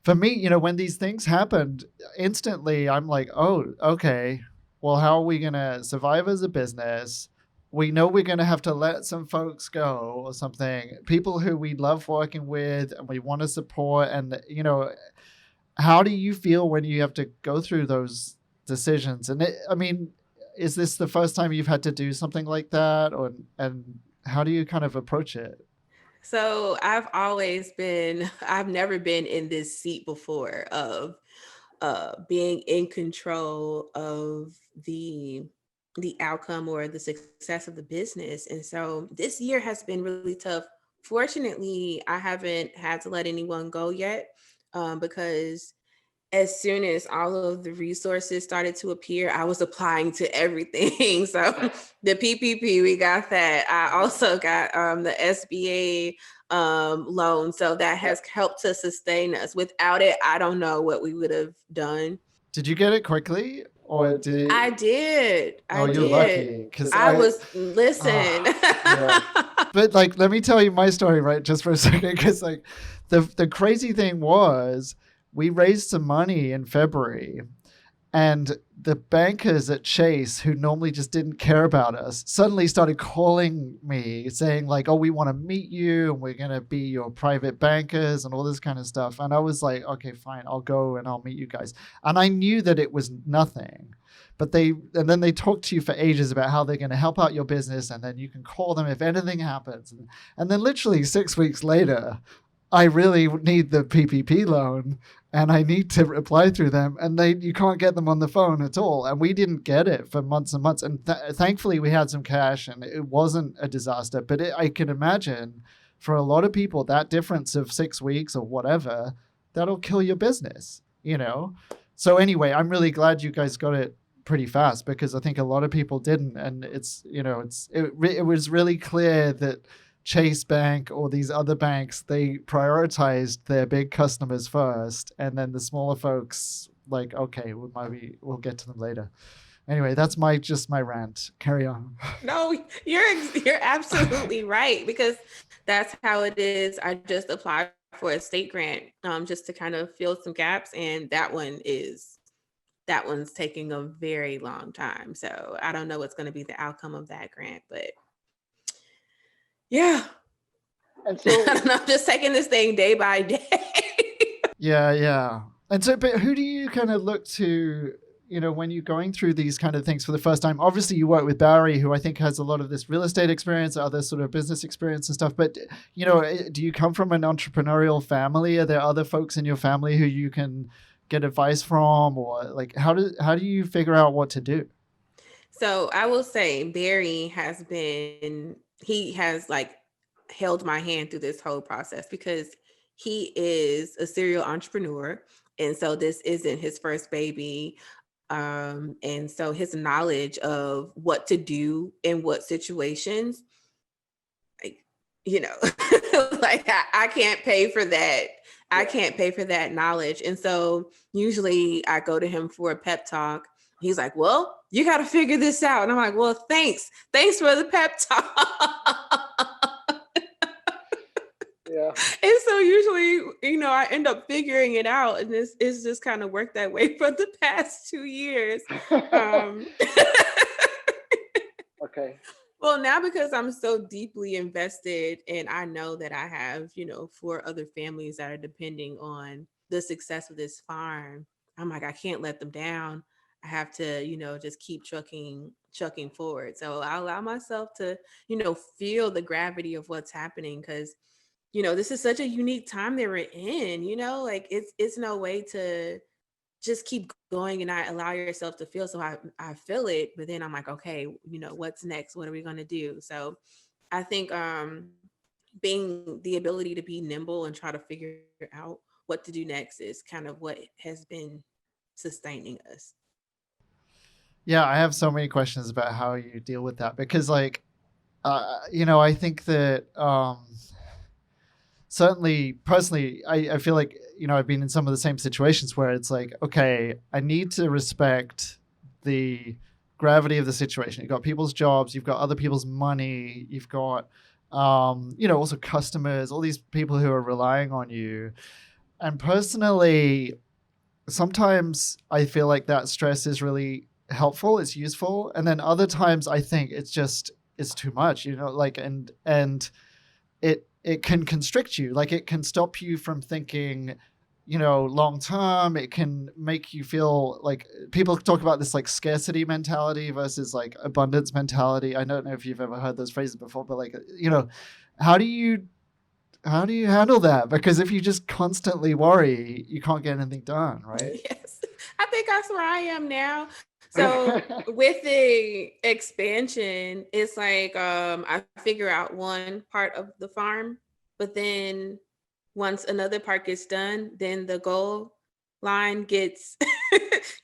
for me, when these things happened, instantly I'm like, oh, okay, well, how are we gonna survive as a business? We know we're gonna have to let some folks go or something, people who we love working with and we want to support. And how do you feel when you have to go through those decisions? And I mean, is this the first time you've had to do something like that, or and how do you kind of approach it? So I've never been in this seat before of being in control of the outcome or the success of the business. And so this year has been really tough. Fortunately, I haven't had to let anyone go yet because as soon as all of the resources started to appear, I was applying to everything. So the PPP, we got that. I also got the SBA loan. So that has helped to sustain us. Without it, I don't know what we would have done. Did you get it quickly, or did I did. Oh, I you're did. lucky, because I was, listen. yeah. But like, let me tell you my story, right? Just for a second, because like, the crazy thing was, we raised some money in February, and the bankers at Chase, who normally just didn't care about us, suddenly started calling me saying like, "Oh, we want to meet you, and we're gonna be your private bankers and all this kind of stuff." And I was like, "Okay, fine, I'll go and I'll meet you guys." And I knew that it was nothing, but then they talk to you for ages about how they're going to help out your business, and then you can call them if anything happens. And then literally 6 weeks later, I really need the PPP loan, and I need to apply through them, and you can't get them on the phone at all. And we didn't get it for months and months. And thankfully we had some cash and it wasn't a disaster. But I can imagine for a lot of people, that difference of 6 weeks or whatever, that'll kill your business. So anyway, I'm really glad you guys got it pretty fast, because I think a lot of people didn't. And it was really clear that Chase Bank or these other banks, they prioritized their big customers first, and then the smaller folks, like, okay, we'll get to them later. Anyway, that's my rant. Carry on. No, you're absolutely right, because that's how it is. I just applied for a state grant just to kind of fill some gaps, and that one's taking a very long time. So I don't know what's going to be the outcome of that grant, but yeah. And so, I'm just taking this thing day by day. Yeah. And so, but who do you kind of look to, when you're going through these kind of things for the first time? Obviously, you work with Barry, who I think has a lot of this real estate experience, other sort of business experience and stuff. But, do you come from an entrepreneurial family? Are there other folks in your family who you can get advice from? Or like, how do you figure out what to do? So I will say Barry he has like held my hand through this whole process, because he is a serial entrepreneur. And so this isn't his first baby. And so his knowledge of what to do in what situations, like, like I can't pay for that. I can't pay for that knowledge. And so usually I go to him for a pep talk. He's like, well, you got to figure this out. And I'm like, well, thanks. Thanks for the pep talk. yeah. And so usually, I end up figuring it out. And it's just kind of worked that way for the past 2 years. Okay. Well, now because I'm so deeply invested and I know that I have, 4 other families that are depending on the success of this farm, I'm like, I can't let them down. I have to, just keep chucking forward. So I allow myself to, feel the gravity of what's happening, because, this is such a unique time that we're in, like it's no way to just keep going and not allow yourself to feel. So I feel it, but then I'm like, okay, what's next? What are we going to do? So I think being the ability to be nimble and try to figure out what to do next is kind of what has been sustaining us. Yeah, I have so many questions about how you deal with that because, like, I think that certainly personally, I feel like, I've been in some of the same situations where it's like, okay, I need to respect the gravity of the situation. You've got people's jobs, you've got other people's money, you've got, also customers, all these people who are relying on you. And personally, sometimes I feel like that stress is really helpful, it's useful. And then other times I think it's too much, like, and it can constrict you. Like, it can stop you from thinking, long term. It can make you feel like people talk about this like scarcity mentality versus like abundance mentality. I don't know if you've ever heard those phrases before, but like, how do you handle that? Because if you just constantly worry, you can't get anything done, right? Yes, I think that's where I am now. So with the expansion, it's like I figure out one part of the farm, but then once another part gets done, then the goal line gets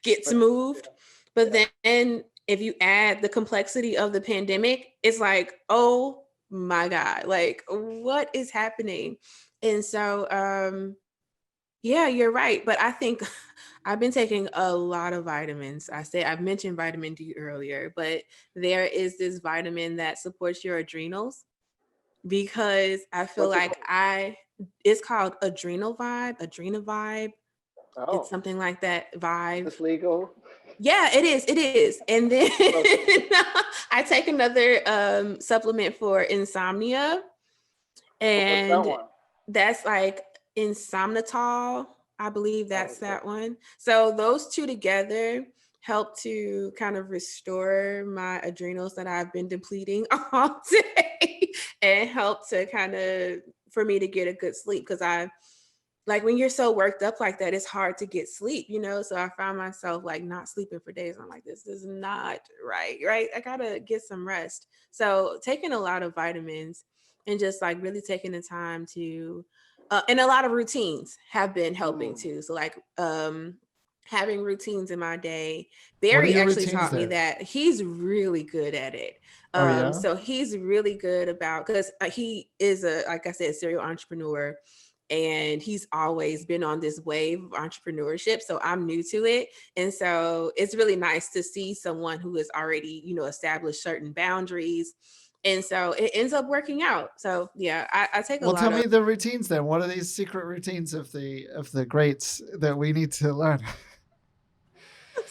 gets moved. But then if you add the complexity of the pandemic, it's like, oh my God, like what is happening? And so yeah, you're right. But I think I've been taking a lot of vitamins. I've mentioned vitamin D earlier, but there is this vitamin that supports your adrenals because I feel What's it like it's called Adrenal Vibe. Oh, It's something like that, Vibe. it's legal. Yeah, it is. It is. And then Okay. I take another supplement for insomnia, What's that and one? that's like insomnitol. I believe Oh, that's okay. that one. So those two together help to kind of restore my adrenals that I've been depleting all day and help to kind of for me to get a good sleep because I like when you're so worked up like that, it's hard to get sleep, So I found myself like not sleeping for days. I'm like, this is not right, right? I gotta get some rest. So taking a lot of vitamins and just like really taking the time to, and a lot of routines have been helping too. So like having routines in my day. What are Barry your actually routines taught me there? that. He's really good at it. Oh yeah. So he's really good about because he is a like I said serial entrepreneur and he's always been on this wave of entrepreneurship, so I'm new to it, and so it's really nice to see someone who has already established certain boundaries, and so it ends up working out. So yeah, I take a Well, tell lot me of. the routines then. What are these secret routines of the greats that we need to learn?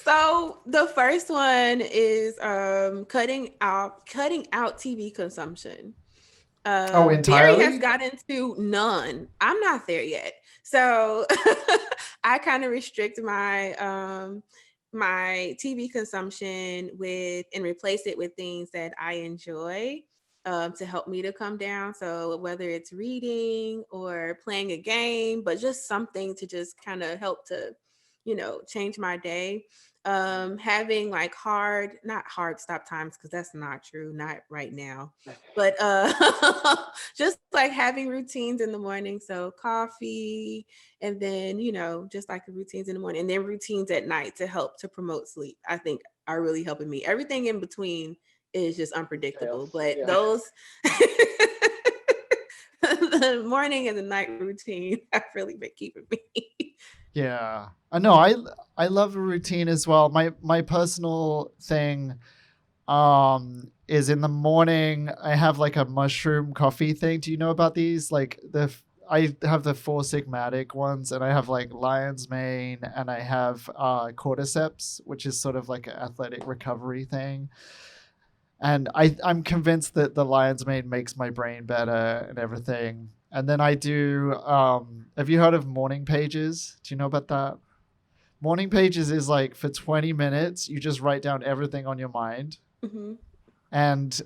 So the first one is cutting out TV consumption. Oh, Barry has entirely? gotten to none. I'm not there yet. So I kind of restrict my TV consumption with and replace it with things that I enjoy to help me to come down. So whether it's reading or playing a game, but just something to just kind of help to, change my day. Having like not hard stop times because that's not true, not right now, but just like having routines in the morning. So coffee, and then just like routines in the morning and then routines at night to help to promote sleep, I think are really helping me. Everything in between is just unpredictable, Chaos. but Yeah. those the morning and the night routine have really been keeping me. Yeah. I know. I love a routine as well. My personal thing is in the morning I have like a mushroom coffee thing. Do you know about these? Like I have the Four Sigmatic ones, and I have like lion's mane, and I have cordyceps, which is sort of like an athletic recovery thing. And I'm convinced that the lion's mane makes my brain better and everything. And then I do. Have you heard of morning pages? Do you know about that? Morning pages is like for 20 minutes, you just write down everything on your mind, Mhm. and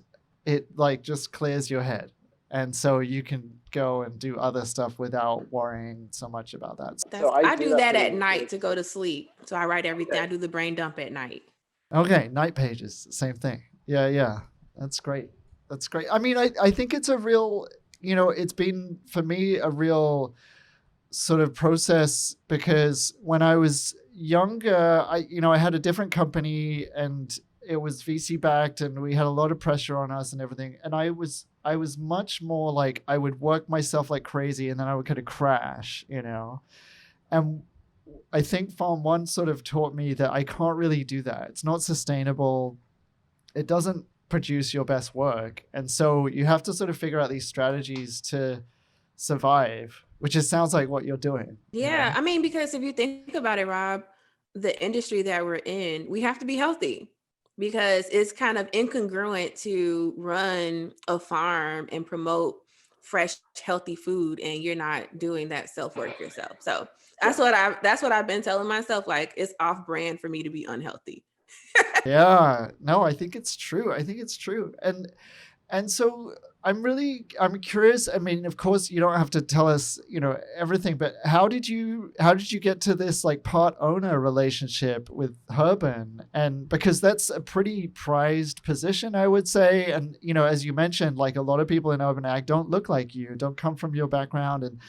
it like just clears your head. And so you can go and do other stuff without worrying so much about that. I do that at night pretty- to go to sleep. So I write everything. Okay. I do the brain dump at night. Okay, night pages, same thing. Yeah. That's great. That's great. I mean, I think it's a real, it's been for me a real sort of process, because when I was younger, I had a different company and it was VC backed and we had a lot of pressure on us and everything. And I was much more like, I would work myself like crazy and then I would kind of crash, And I think Farm One sort of taught me that I can't really do that. It's not sustainable. It doesn't produce your best work. And so you have to sort of figure out these strategies to survive, which sounds like what you're doing. Yeah. I mean, because if you think about it, Rob, the industry that we're in, we have to be healthy, because it's kind of incongruent to run a farm and promote fresh, healthy food and you're not doing that self-work yourself. So that's what I've been telling myself. Like, it's off brand for me to be unhealthy. Yeah, no, I think it's true. And so I'm curious. I mean, of course you don't have to tell us, everything, but how did you get to this like part owner relationship with Herban? And because that's a pretty prized position, I would say. And, as you mentioned, like a lot of people in urban ag don't look like you, don't come from your background. And,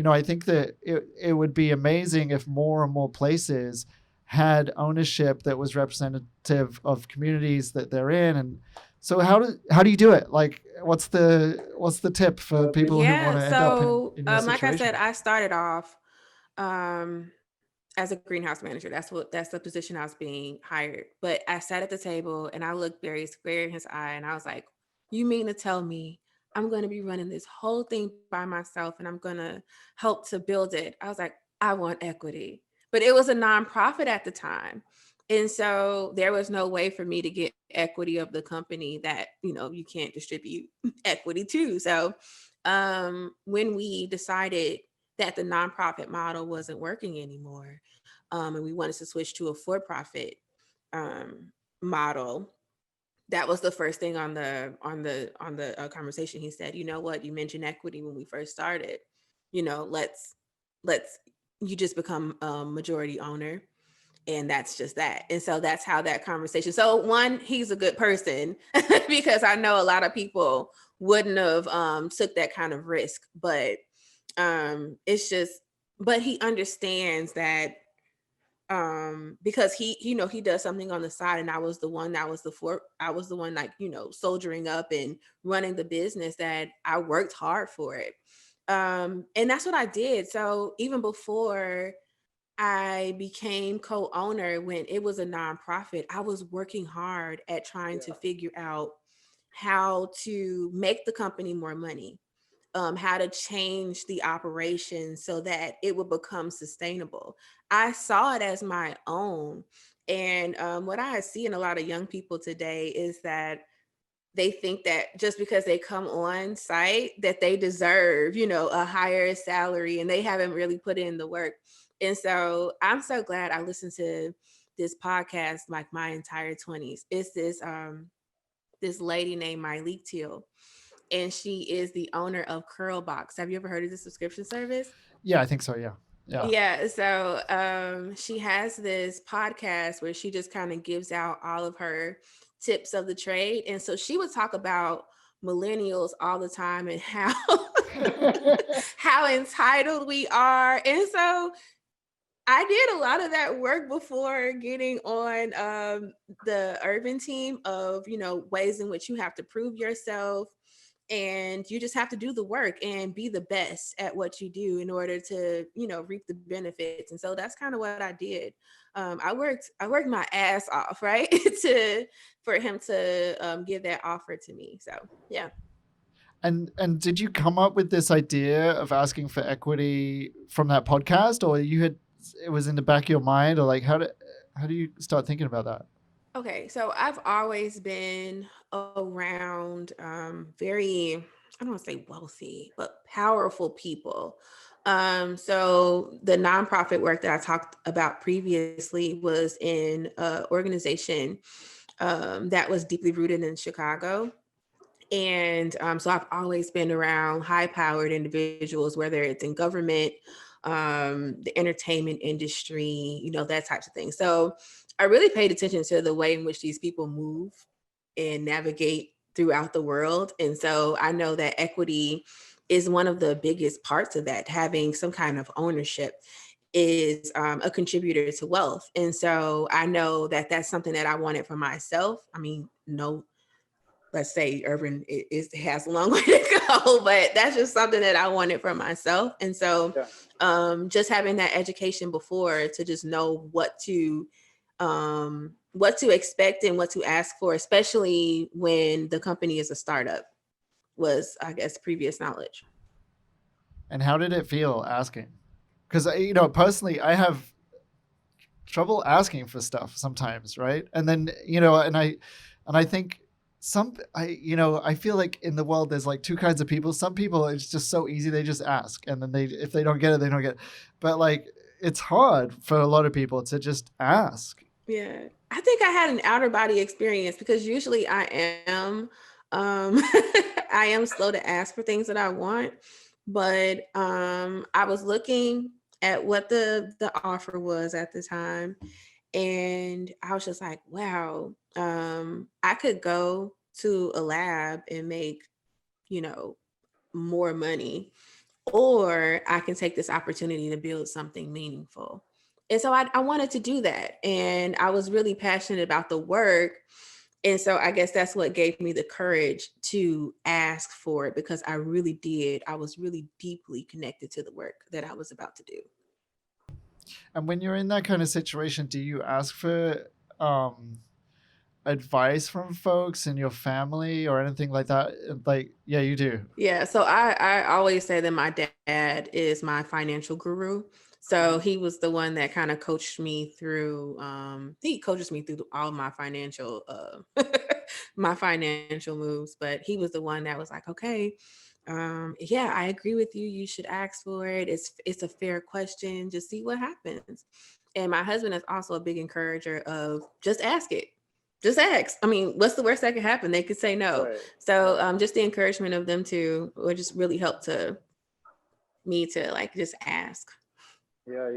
I think that it would be amazing if more and more places had ownership that was representative of communities that they're in. And so how do you do it? Like, what's the tip for people who want to end up in your like I situation? said, I started off as a greenhouse manager. That's the position I was being hired. But I sat at the table and I looked Barry square in his eye and I was like, you mean to tell me I'm going to be running this whole thing by myself and I'm going to help to build it? I was like, I want equity. But it was a nonprofit at the time. And so there was no way for me to get equity of the company that, you can't distribute equity to. So when we decided that the nonprofit model wasn't working anymore, and we wanted to switch to a for-profit model, that was the first thing on the conversation. He said, you know what, you mentioned equity when we first started, let's you just become a majority owner. And that's just that. And so that's how that conversation. So one, he's a good person because I know a lot of people wouldn't have took that kind of risk, but it's just, but he understands that because he does something on the side, and I was the one like, soldiering up and running the business, that I worked hard for it. And that's what I did. So even before I became co-owner, when it was a nonprofit, I was working hard at trying to figure out how to make the company more money, how to change the operation so that it would become sustainable. I saw it as my own. And what I see in a lot of young people today is that they think that just because they come on site that they deserve, a higher salary, and they haven't really put in the work. And so I'm so glad I listened to this podcast like my entire 20s. It's this lady named Myleik Teal, and she is the owner of Curlbox. Have you ever heard of this subscription service? Yeah, I think so. Yeah. Yeah. So she has this podcast where she just kind of gives out all of her tips of the trade. And so she would talk about millennials all the time and how how entitled we are. And so I did a lot of that work before getting on the urban team of, ways in which you have to prove yourself, and you just have to do the work and be the best at what you do in order to, reap the benefits. And so that's kind of what I did. I worked my ass off, right, for him to give that offer to me. So yeah. And did you come up with this idea of asking for equity from that podcast, or it was in the back of your mind, or like how do you start thinking about that? Okay, so I've always been around very, I don't want to say wealthy, but powerful people. So the nonprofit work that I talked about previously was in an organization that was deeply rooted in Chicago. And so I've always been around high-powered individuals, whether it's in government, the entertainment industry, that types of thing. So I really paid attention to the way in which these people move and navigate throughout the world. And so I know that equity is one of the biggest parts of that. Having some kind of ownership is a contributor to wealth. And so I know that that's something that I wanted for myself. I mean, no, let's say urban has a long way to go, but that's just something that I wanted for myself. And so just having that education before to just know what to expect and what to ask for, especially when the company is a startup, was, I guess, previous knowledge. And how did it feel asking? Because personally, I have trouble asking for stuff sometimes, right? And then and I think I feel like in the world there's like two kinds of people. Some people, it's just so easy, they just ask, and then if they don't get it, they don't get it. But like, it's hard for a lot of people to just ask. Yeah, I think I had an outer body experience, because usually I am I am slow to ask for things that I want. But I was looking at what the offer was at the time, and I was just like, wow, I could go to a lab and make, more money, or I can take this opportunity to build something meaningful. And so I wanted to do that. And I was really passionate about the work. And so I guess that's what gave me the courage to ask for it, because I really did. I was really deeply connected to the work that I was about to do. And when you're in that kind of situation, do you ask for advice from folks in your family or anything like that? Like, yeah, you do. Yeah. So I always say that my dad is my financial guru. So he was the one that kind of coached me through, he coaches me through all my financial, my financial moves, but he was the one that was like, okay, yeah, I agree with you. You should ask for it. It's a fair question. Just see what happens. And my husband is also a big encourager of just ask it. Just ask. I mean, what's the worst that could happen? They could say no. Right. So just the encouragement of them too would just really help me to like just ask. Yeah.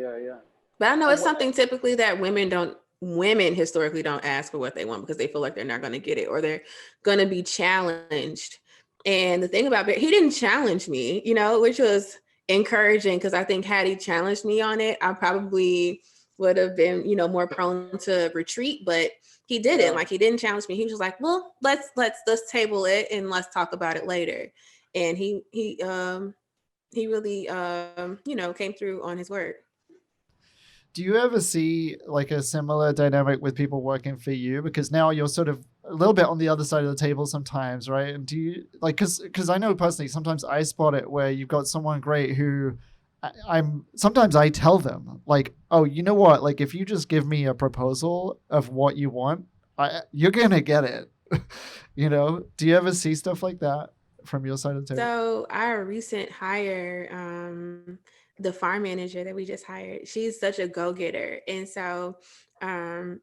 But I know it's something typically that women historically don't ask for what they want, because they feel like they're not going to get it, or they're going to be challenged. And the thing about it, he didn't challenge me, which was encouraging, because I think had he challenged me on it, I probably would have been, more prone to retreat. But he didn't. Yeah. Like, he didn't challenge me. He was just like, well, let's table it and let's talk about it later. And he really came through on his word. Do you ever see like a similar dynamic with people working for you? Because now you're sort of a little bit on the other side of the table sometimes, right? And do you like, because I know personally, sometimes I spot it where you've got someone great who sometimes I tell them like, oh, you know what? Like, if you just give me a proposal of what you want, you're going to get it. Do you ever see stuff like that from your side of the table? So our recent hire, the farm manager that we just hired, she's such a go-getter. And so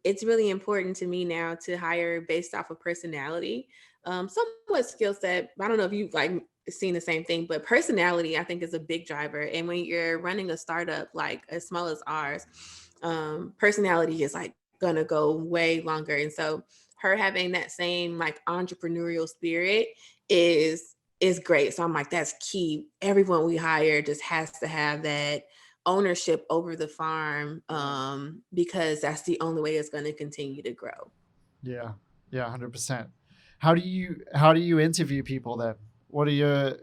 it's really important to me now to hire based off of personality, somewhat skill set. I don't know if you've like seen the same thing, but personality, I think, is a big driver. And when you're running a startup like as small as ours, personality is like gonna go way longer. And so her having that same like entrepreneurial spirit is great. So I'm like, that's key. Everyone we hire just has to have that ownership over the farm, because that's the only way it's going to continue to grow. Yeah, 100%. How do you interview people then? What are your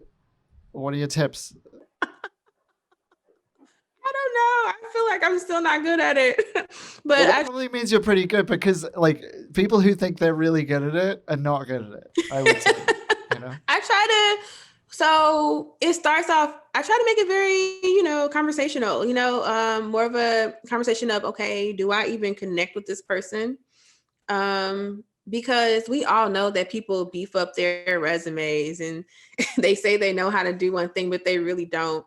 tips? I don't know. I feel like I'm still not good at it. But well, that probably means you're pretty good, because like people who think they're really good at it are not good at it, I would say. I try to, so it starts off, I try to make it very, conversational, more of a conversation of, okay, do I even connect with this person? Because we all know that people beef up their resumes and they say they know how to do one thing, but they really don't.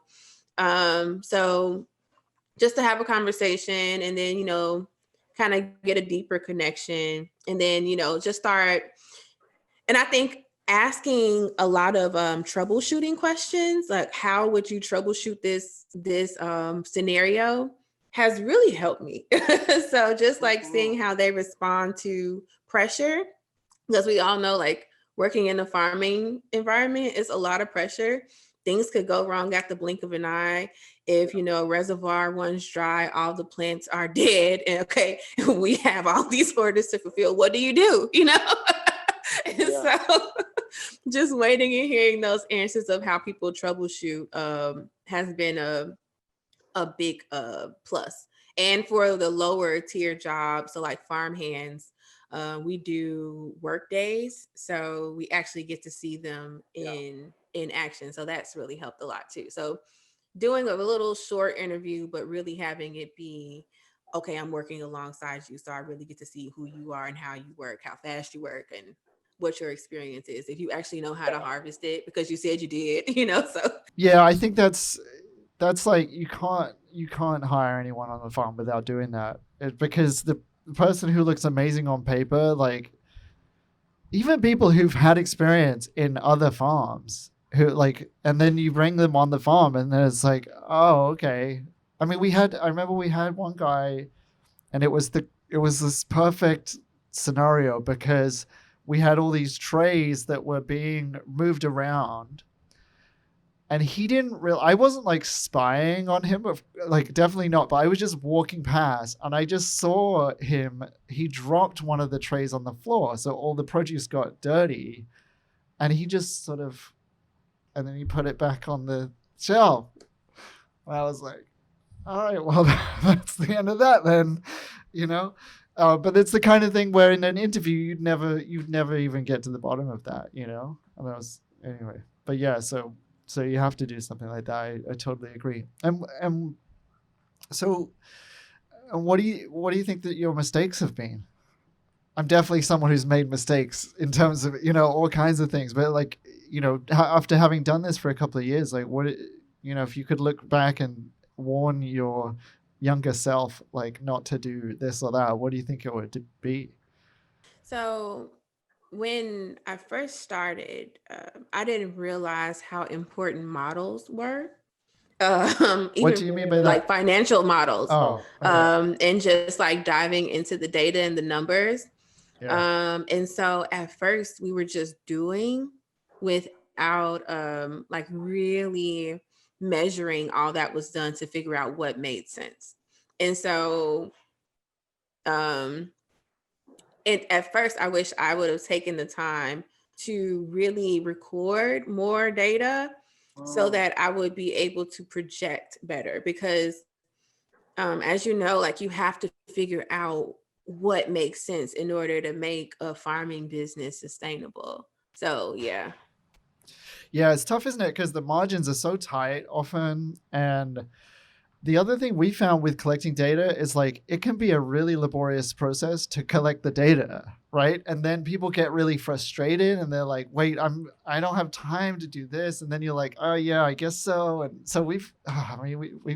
So just to have a conversation and then, kind of get a deeper connection, and then, just start. And I think asking a lot of troubleshooting questions, like how would you troubleshoot this scenario, has really helped me. So just like seeing how they respond to pressure, because we all know like working in a farming environment is a lot of pressure. Things could go wrong at the blink of an eye. If a reservoir runs dry, all the plants are dead, and okay, we have all these orders to fulfill. What do you do? And Yeah. so just waiting and hearing those answers of how people troubleshoot has been a big plus. And for the lower tier jobs, so like farm hands, we do work days, so we actually get to see them in action. So that's really helped a lot too. So doing a little short interview, but really having it be, okay, I'm working alongside you, so I really get to see who you are and how you work, how fast you work, and what your experience is, if you actually know how to harvest it, because you said you did. So Yeah, I think that's like you can't hire anyone on the farm without doing that. Because the person who looks amazing on paper, like even people who've had experience in other farms, who like, and then you bring them on the farm, and then it's like, oh, okay. I mean, I remember we had one guy, and it was this perfect scenario because we had all these trays that were being moved around, and he didn't real. I wasn't like spying on him, like definitely not. But I was just walking past, and I just saw him. He dropped one of the trays on the floor, so all the produce got dirty, and he just sort of, and then he put it back on the shelf. And I was like, all right, well, that's the end of that then, But it's the kind of thing where in an interview you'd never even get to the bottom of that, And that was anyway. But yeah, so you have to do something like that. I totally agree. And so, what do you think that your mistakes have been? I'm definitely someone who's made mistakes in terms of all kinds of things. But like after having done this for a couple of years, like what if you could look back and warn your younger self like not to do this or that, what do you think it would be? So when I first started, I didn't realize how important models were. What Even do you mean by that? like financial models, Oh, okay. and just like diving into the data and the numbers. Yeah. And so at first we were just doing without like really measuring all that was done to figure out what made sense. And so um at first I wish I would have taken the time to really record more data so that I would be able to project better, because as you know, like you have to figure out what makes sense in order to make a farming business sustainable. So yeah. Yeah, it's tough, isn't it? Because the margins are so tight often. And the other thing we found with collecting data is like it can be a really laborious process to collect the data, right? And then people get really frustrated and they're like, wait, I don't have time to do this. And then you're like, oh yeah, I guess so. And so we've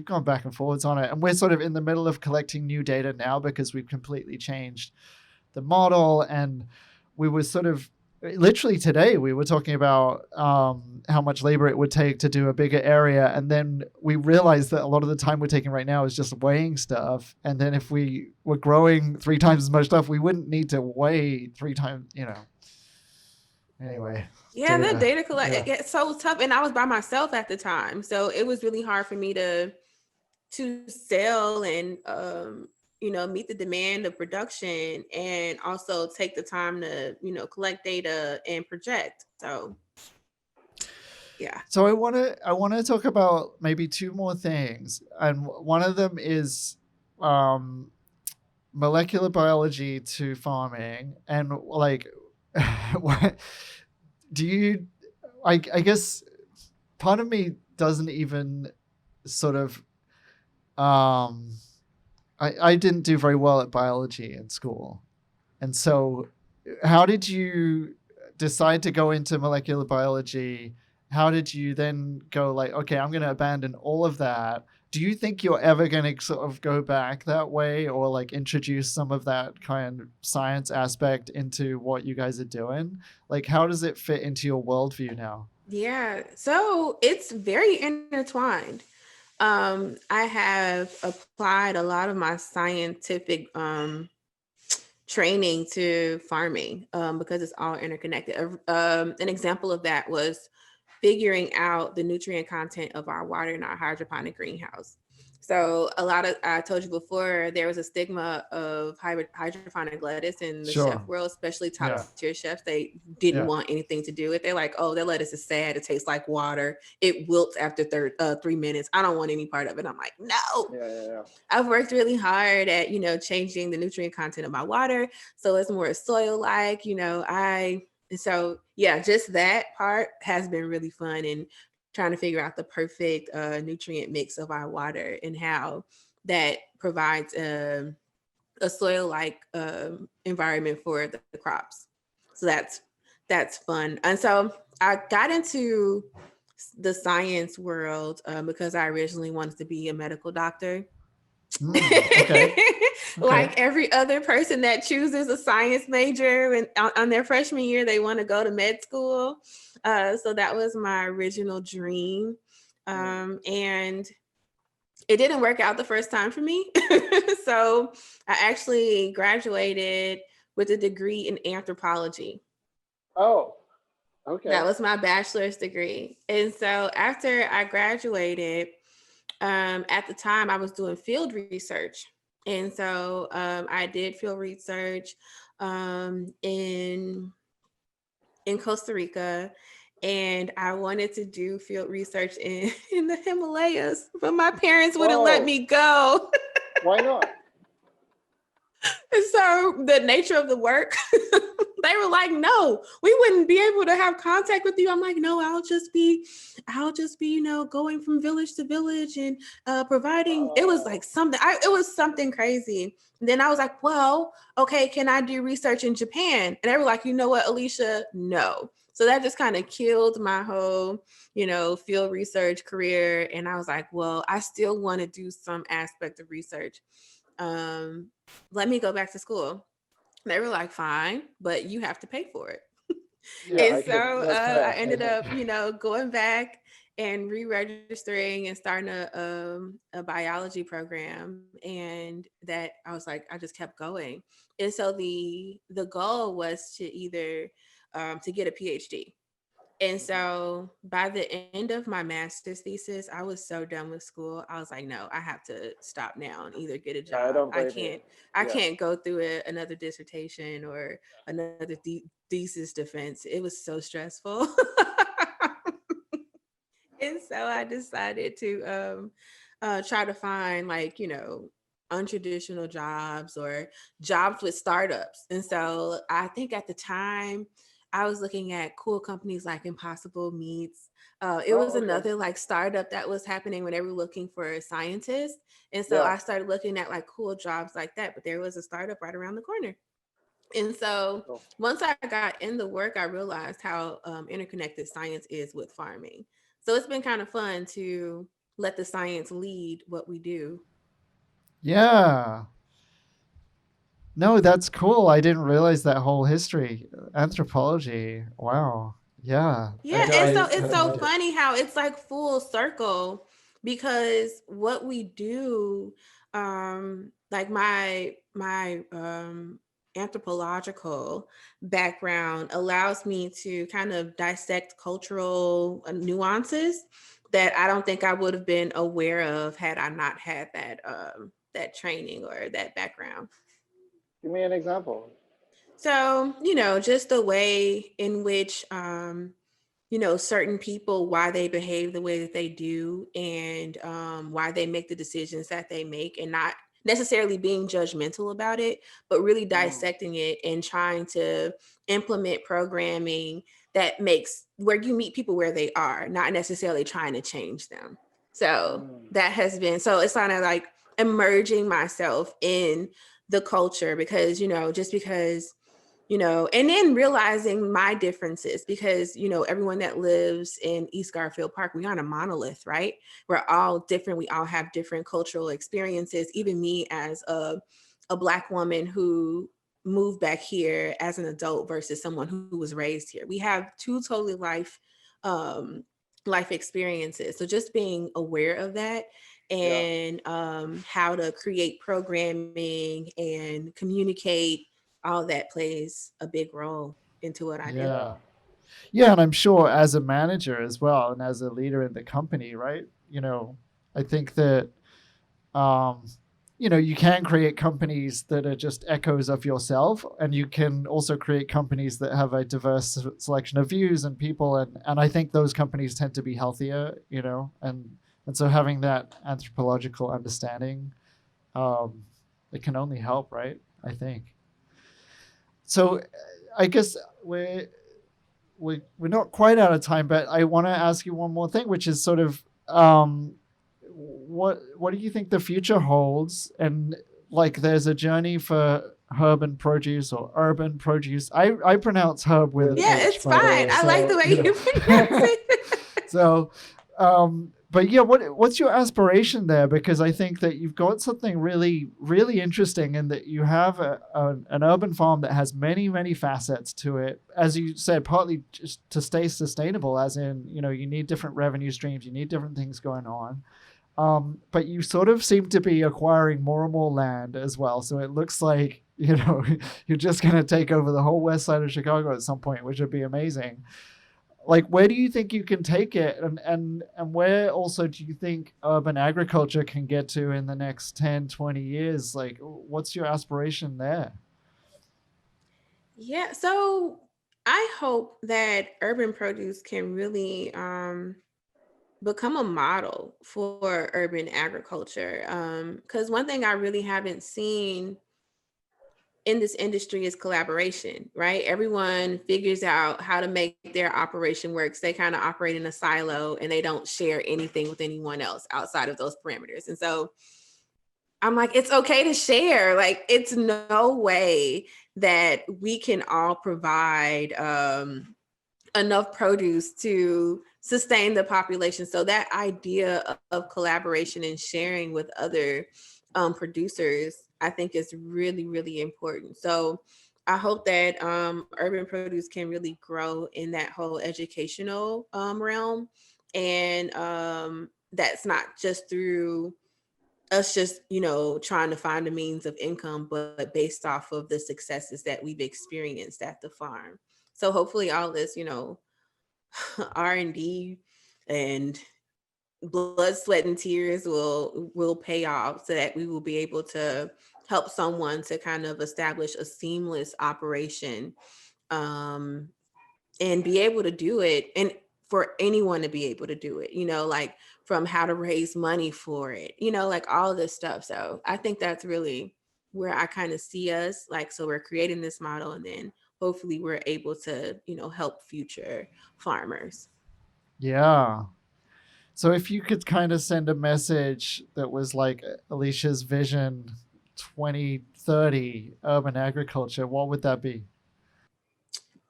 gone back and forwards on it. And we're sort of in the middle of collecting new data now because we've completely changed the model. And we were sort of literally today we were talking about how much labor it would take to do a bigger area, and then we realized that a lot of the time we're taking right now is just weighing stuff, and then if we were growing 3 times as much stuff we wouldn't need to weigh 3 times, anyway. Yeah, the data collect it gets so tough, and I was by myself at the time, so it was really hard for me to sell and meet the demand of production, and also take the time to collect data and project. So yeah. So I want to talk about maybe 2 more things, and one of them is molecular biology to farming, and like what do you I guess part of me doesn't even sort of I didn't do very well at biology in school. And so how did you decide to go into molecular biology, how did you then go like, okay, I'm going to abandon all of that? Do you think you're ever going to sort of go back that way, or like introduce some of that kind of science aspect into what you guys are doing? Like, how does it fit into your worldview now? Yeah, so it's very intertwined. I have applied a lot of my scientific training to farming because it's all interconnected. An example of that was figuring out the nutrient content of our water in our hydroponic greenhouse. So I told you before, there was a stigma of hydroponic lettuce in the chef Sure. world, especially top Yeah. tier chefs. They didn't Yeah. want anything to do with it. They're like, oh, that lettuce is sad. It tastes like water. It wilts after 3 minutes. I don't want any part of it. I'm like, no. Yeah. I've worked really hard at, changing the nutrient content of my water so it's more soil-like, so yeah, just that part has been really fun, and trying to figure out the perfect nutrient mix of our water and how that provides a soil-like environment for the crops. So that's fun. And so I got into the science world because I originally wanted to be a medical doctor. Okay. Like every other person that chooses a science major and on their freshman year, they want to go to med school. So that was my original dream. And it didn't work out the first time for me. So I actually graduated with a degree in anthropology. Oh, okay. That was my bachelor's degree. And so after I graduated, at the time I was doing field research. And so I did field research in Costa Rica, and I wanted to do field research in the Himalayas, but my parents wouldn't let me go. Why not? And so the nature of the work, they were like, no, we wouldn't be able to have contact with you. I'm like, no, I'll just be, going from village to village and providing. It was like it was something crazy. And then I was like, well, okay, can I do research in Japan? And they were like, you know what, Alicia, no. So that just kind of killed my whole, field research career. And I was like, well, I still want to do some aspect of research. Let me go back to school. They were like, fine, but you have to pay for it. Yeah, And so I ended up, going back and re-registering and starting a biology program. And that I was like, I just kept going. And so the goal was to either to get a PhD. And so by the end of my master's thesis, I was so done with school. I was like, no, I have to stop now and either get a job. I don't blame you. I can't go through another dissertation or another thesis defense. It was so stressful. And so I decided to try to find untraditional jobs or jobs with startups. And so I think at the time I was looking at cool companies like Impossible Meats. It was another startup that was happening when they were looking for scientists. And so I started looking at cool jobs like that, but there was a startup right around the corner. And so once I got in the work, I realized how interconnected science is with farming. So it's been kind of fun to let the science lead what we do. Yeah. No, that's cool. I didn't realize that whole history. Anthropology. Wow. Yeah. Yeah, and so it's so funny how it's like full circle, because what we do, like my anthropological background allows me to kind of dissect cultural nuances that I don't think I would have been aware of had I not had that training or that background. Give me an example. So, just the way in which, certain people, why they behave the way that they do, and why they make the decisions that they make, and not necessarily being judgmental about it, but really dissecting it and trying to implement programming that makes where you meet people where they are, not necessarily trying to change them. So that has been, so it's kind of like emerging myself in the culture, because, just because and then realizing my differences, because, everyone that lives in East Garfield Park, we aren't a monolith, right? We're all different. We all have different cultural experiences. Even me as a Black woman who moved back here as an adult versus someone who was raised here. We have two totally life experiences. So just being aware of that, and how to create programming and communicate, all that plays a big role into what I do. Yeah, and I'm sure as a manager as well, and as a leader in the company, right? I think that you can create companies that are just echoes of yourself, and you can also create companies that have a diverse selection of views and people, and I think those companies tend to be healthier, and so having that anthropological understanding, it can only help, right? I think. So I guess we're not quite out of time, but I want to ask you one more thing, which is sort of what do you think the future holds? And like, there's a journey for urban produce or urban produce. I pronounce herb with an Yeah, H, it's by the fine. way, I like the way you pronounce it. So, but yeah, what's your aspiration there? Because I think that you've got something really, really interesting in that you have an urban farm that has many, many facets to it. As you said, partly just to stay sustainable, as in, you need different revenue streams, you need different things going on. But you sort of seem to be acquiring more and more land as well. So it looks like, you're just going to take over the whole west side of Chicago at some point, which would be amazing. Like, where do you think you can take it, and where also do you think urban agriculture can get to in the next 10, 20 years? Like, what's your aspiration there? Yeah, so I hope that urban produce can really become a model for urban agriculture, because one thing I really haven't seen in this industry is collaboration, right? Everyone figures out how to make their operation work. So they kind of operate in a silo, and they don't share anything with anyone else outside of those parameters. And so I'm like, it's okay to share. Like, it's no way that we can all provide enough produce to sustain the population. So that idea of collaboration and sharing with other producers, I think, is really, really important. So I hope that urban produce can really grow in that whole educational realm. And that's not just through us just, trying to find a means of income, but based off of the successes that we've experienced at the farm. So hopefully all this, R&D and blood, sweat, and tears will pay off, so that we will be able to help someone to kind of establish a seamless operation, um, and be able to do it, and for anyone to be able to do it, like from how to raise money for it, like all this stuff. So I think that's really where I kind of see us, like, so we're creating this model, and then hopefully we're able to, help future farmers. Yeah. So if you could kind of send a message that was like Alicia's vision 2030 urban agriculture, what would that be?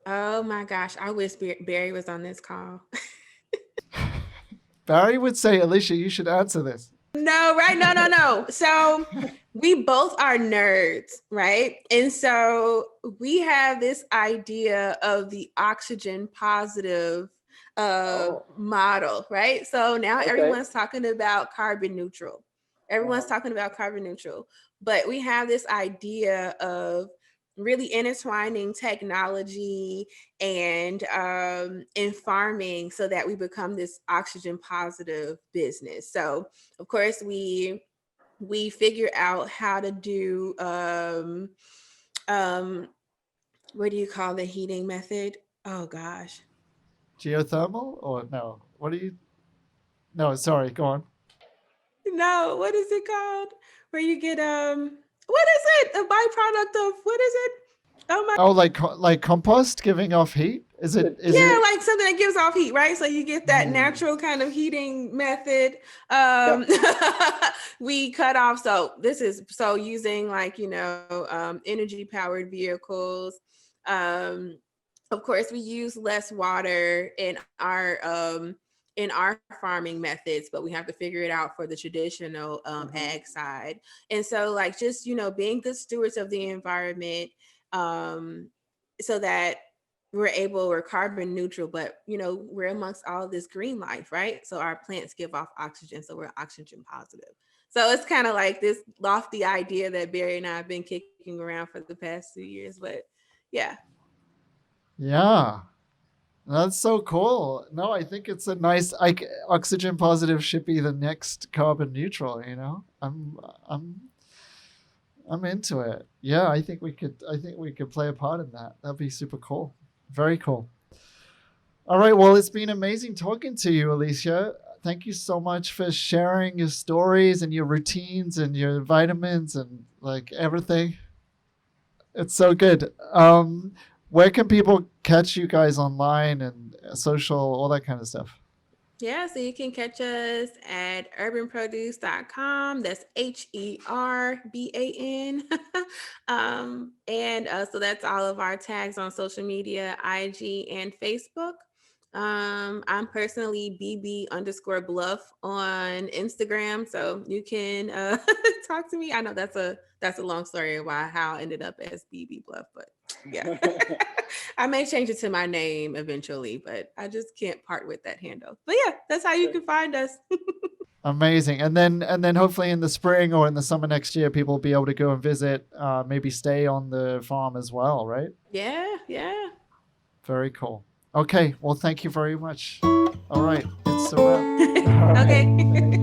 Oh my gosh, I wish Barry was on this call. Barry would say, Alicia, you should answer this. No, right? No. So we both are nerds, right? And so we have this idea of the oxygen positive model, right? So now everyone's talking about carbon neutral. Everyone's talking about carbon neutral, but we have this idea of really intertwining technology and in farming, so that we become this oxygen positive business. So of course we figure out how to do what do you call the heating method? Oh gosh. Geothermal or no? What do you? No, sorry. Go on. No, what is it called? Where you get what is it? A byproduct of what is it? Oh my. Oh, like compost giving off heat? Is it? Yeah, like something that gives off heat, right? So you get that natural kind of heating method. We cut off. So this is using like energy powered vehicles. Of course, we use less water in our farming methods, but we have to figure it out for the traditional ag side. And so, like, just being good stewards of the environment, so that we're carbon neutral, but we're amongst all this green life, right? So our plants give off oxygen, so we're oxygen positive. So it's kind of like this lofty idea that Barry and I have been kicking around for the past 2 years, but yeah. Yeah. That's so cool. No, I think it's a nice oxygen positive should be the next carbon neutral, I'm into it. Yeah, I think we could play a part in that. That'd be super cool. Very cool. All right, well, it's been amazing talking to you, Alicia. Thank you so much for sharing your stories and your routines and your vitamins and like everything. It's so good. Where can people catch you guys online and social, all that kind of stuff? Yeah, so you can catch us at urbanproduce.com. That's HERBAN. So that's all of our tags on social media, IG and Facebook. I'm personally BB_Bluff on Instagram, so you can talk to me. I know that's a long story how I ended up as BB Bluff, but yeah. I may change it to my name eventually, but I just can't part with that handle. But yeah, that's how you can find us. Amazing. And then hopefully in the spring or in the summer next year, people will be able to go and visit, maybe stay on the farm as well, right? Yeah. Very cool. Okay. Well, thank you very much. All right. It's a wrap. Okay.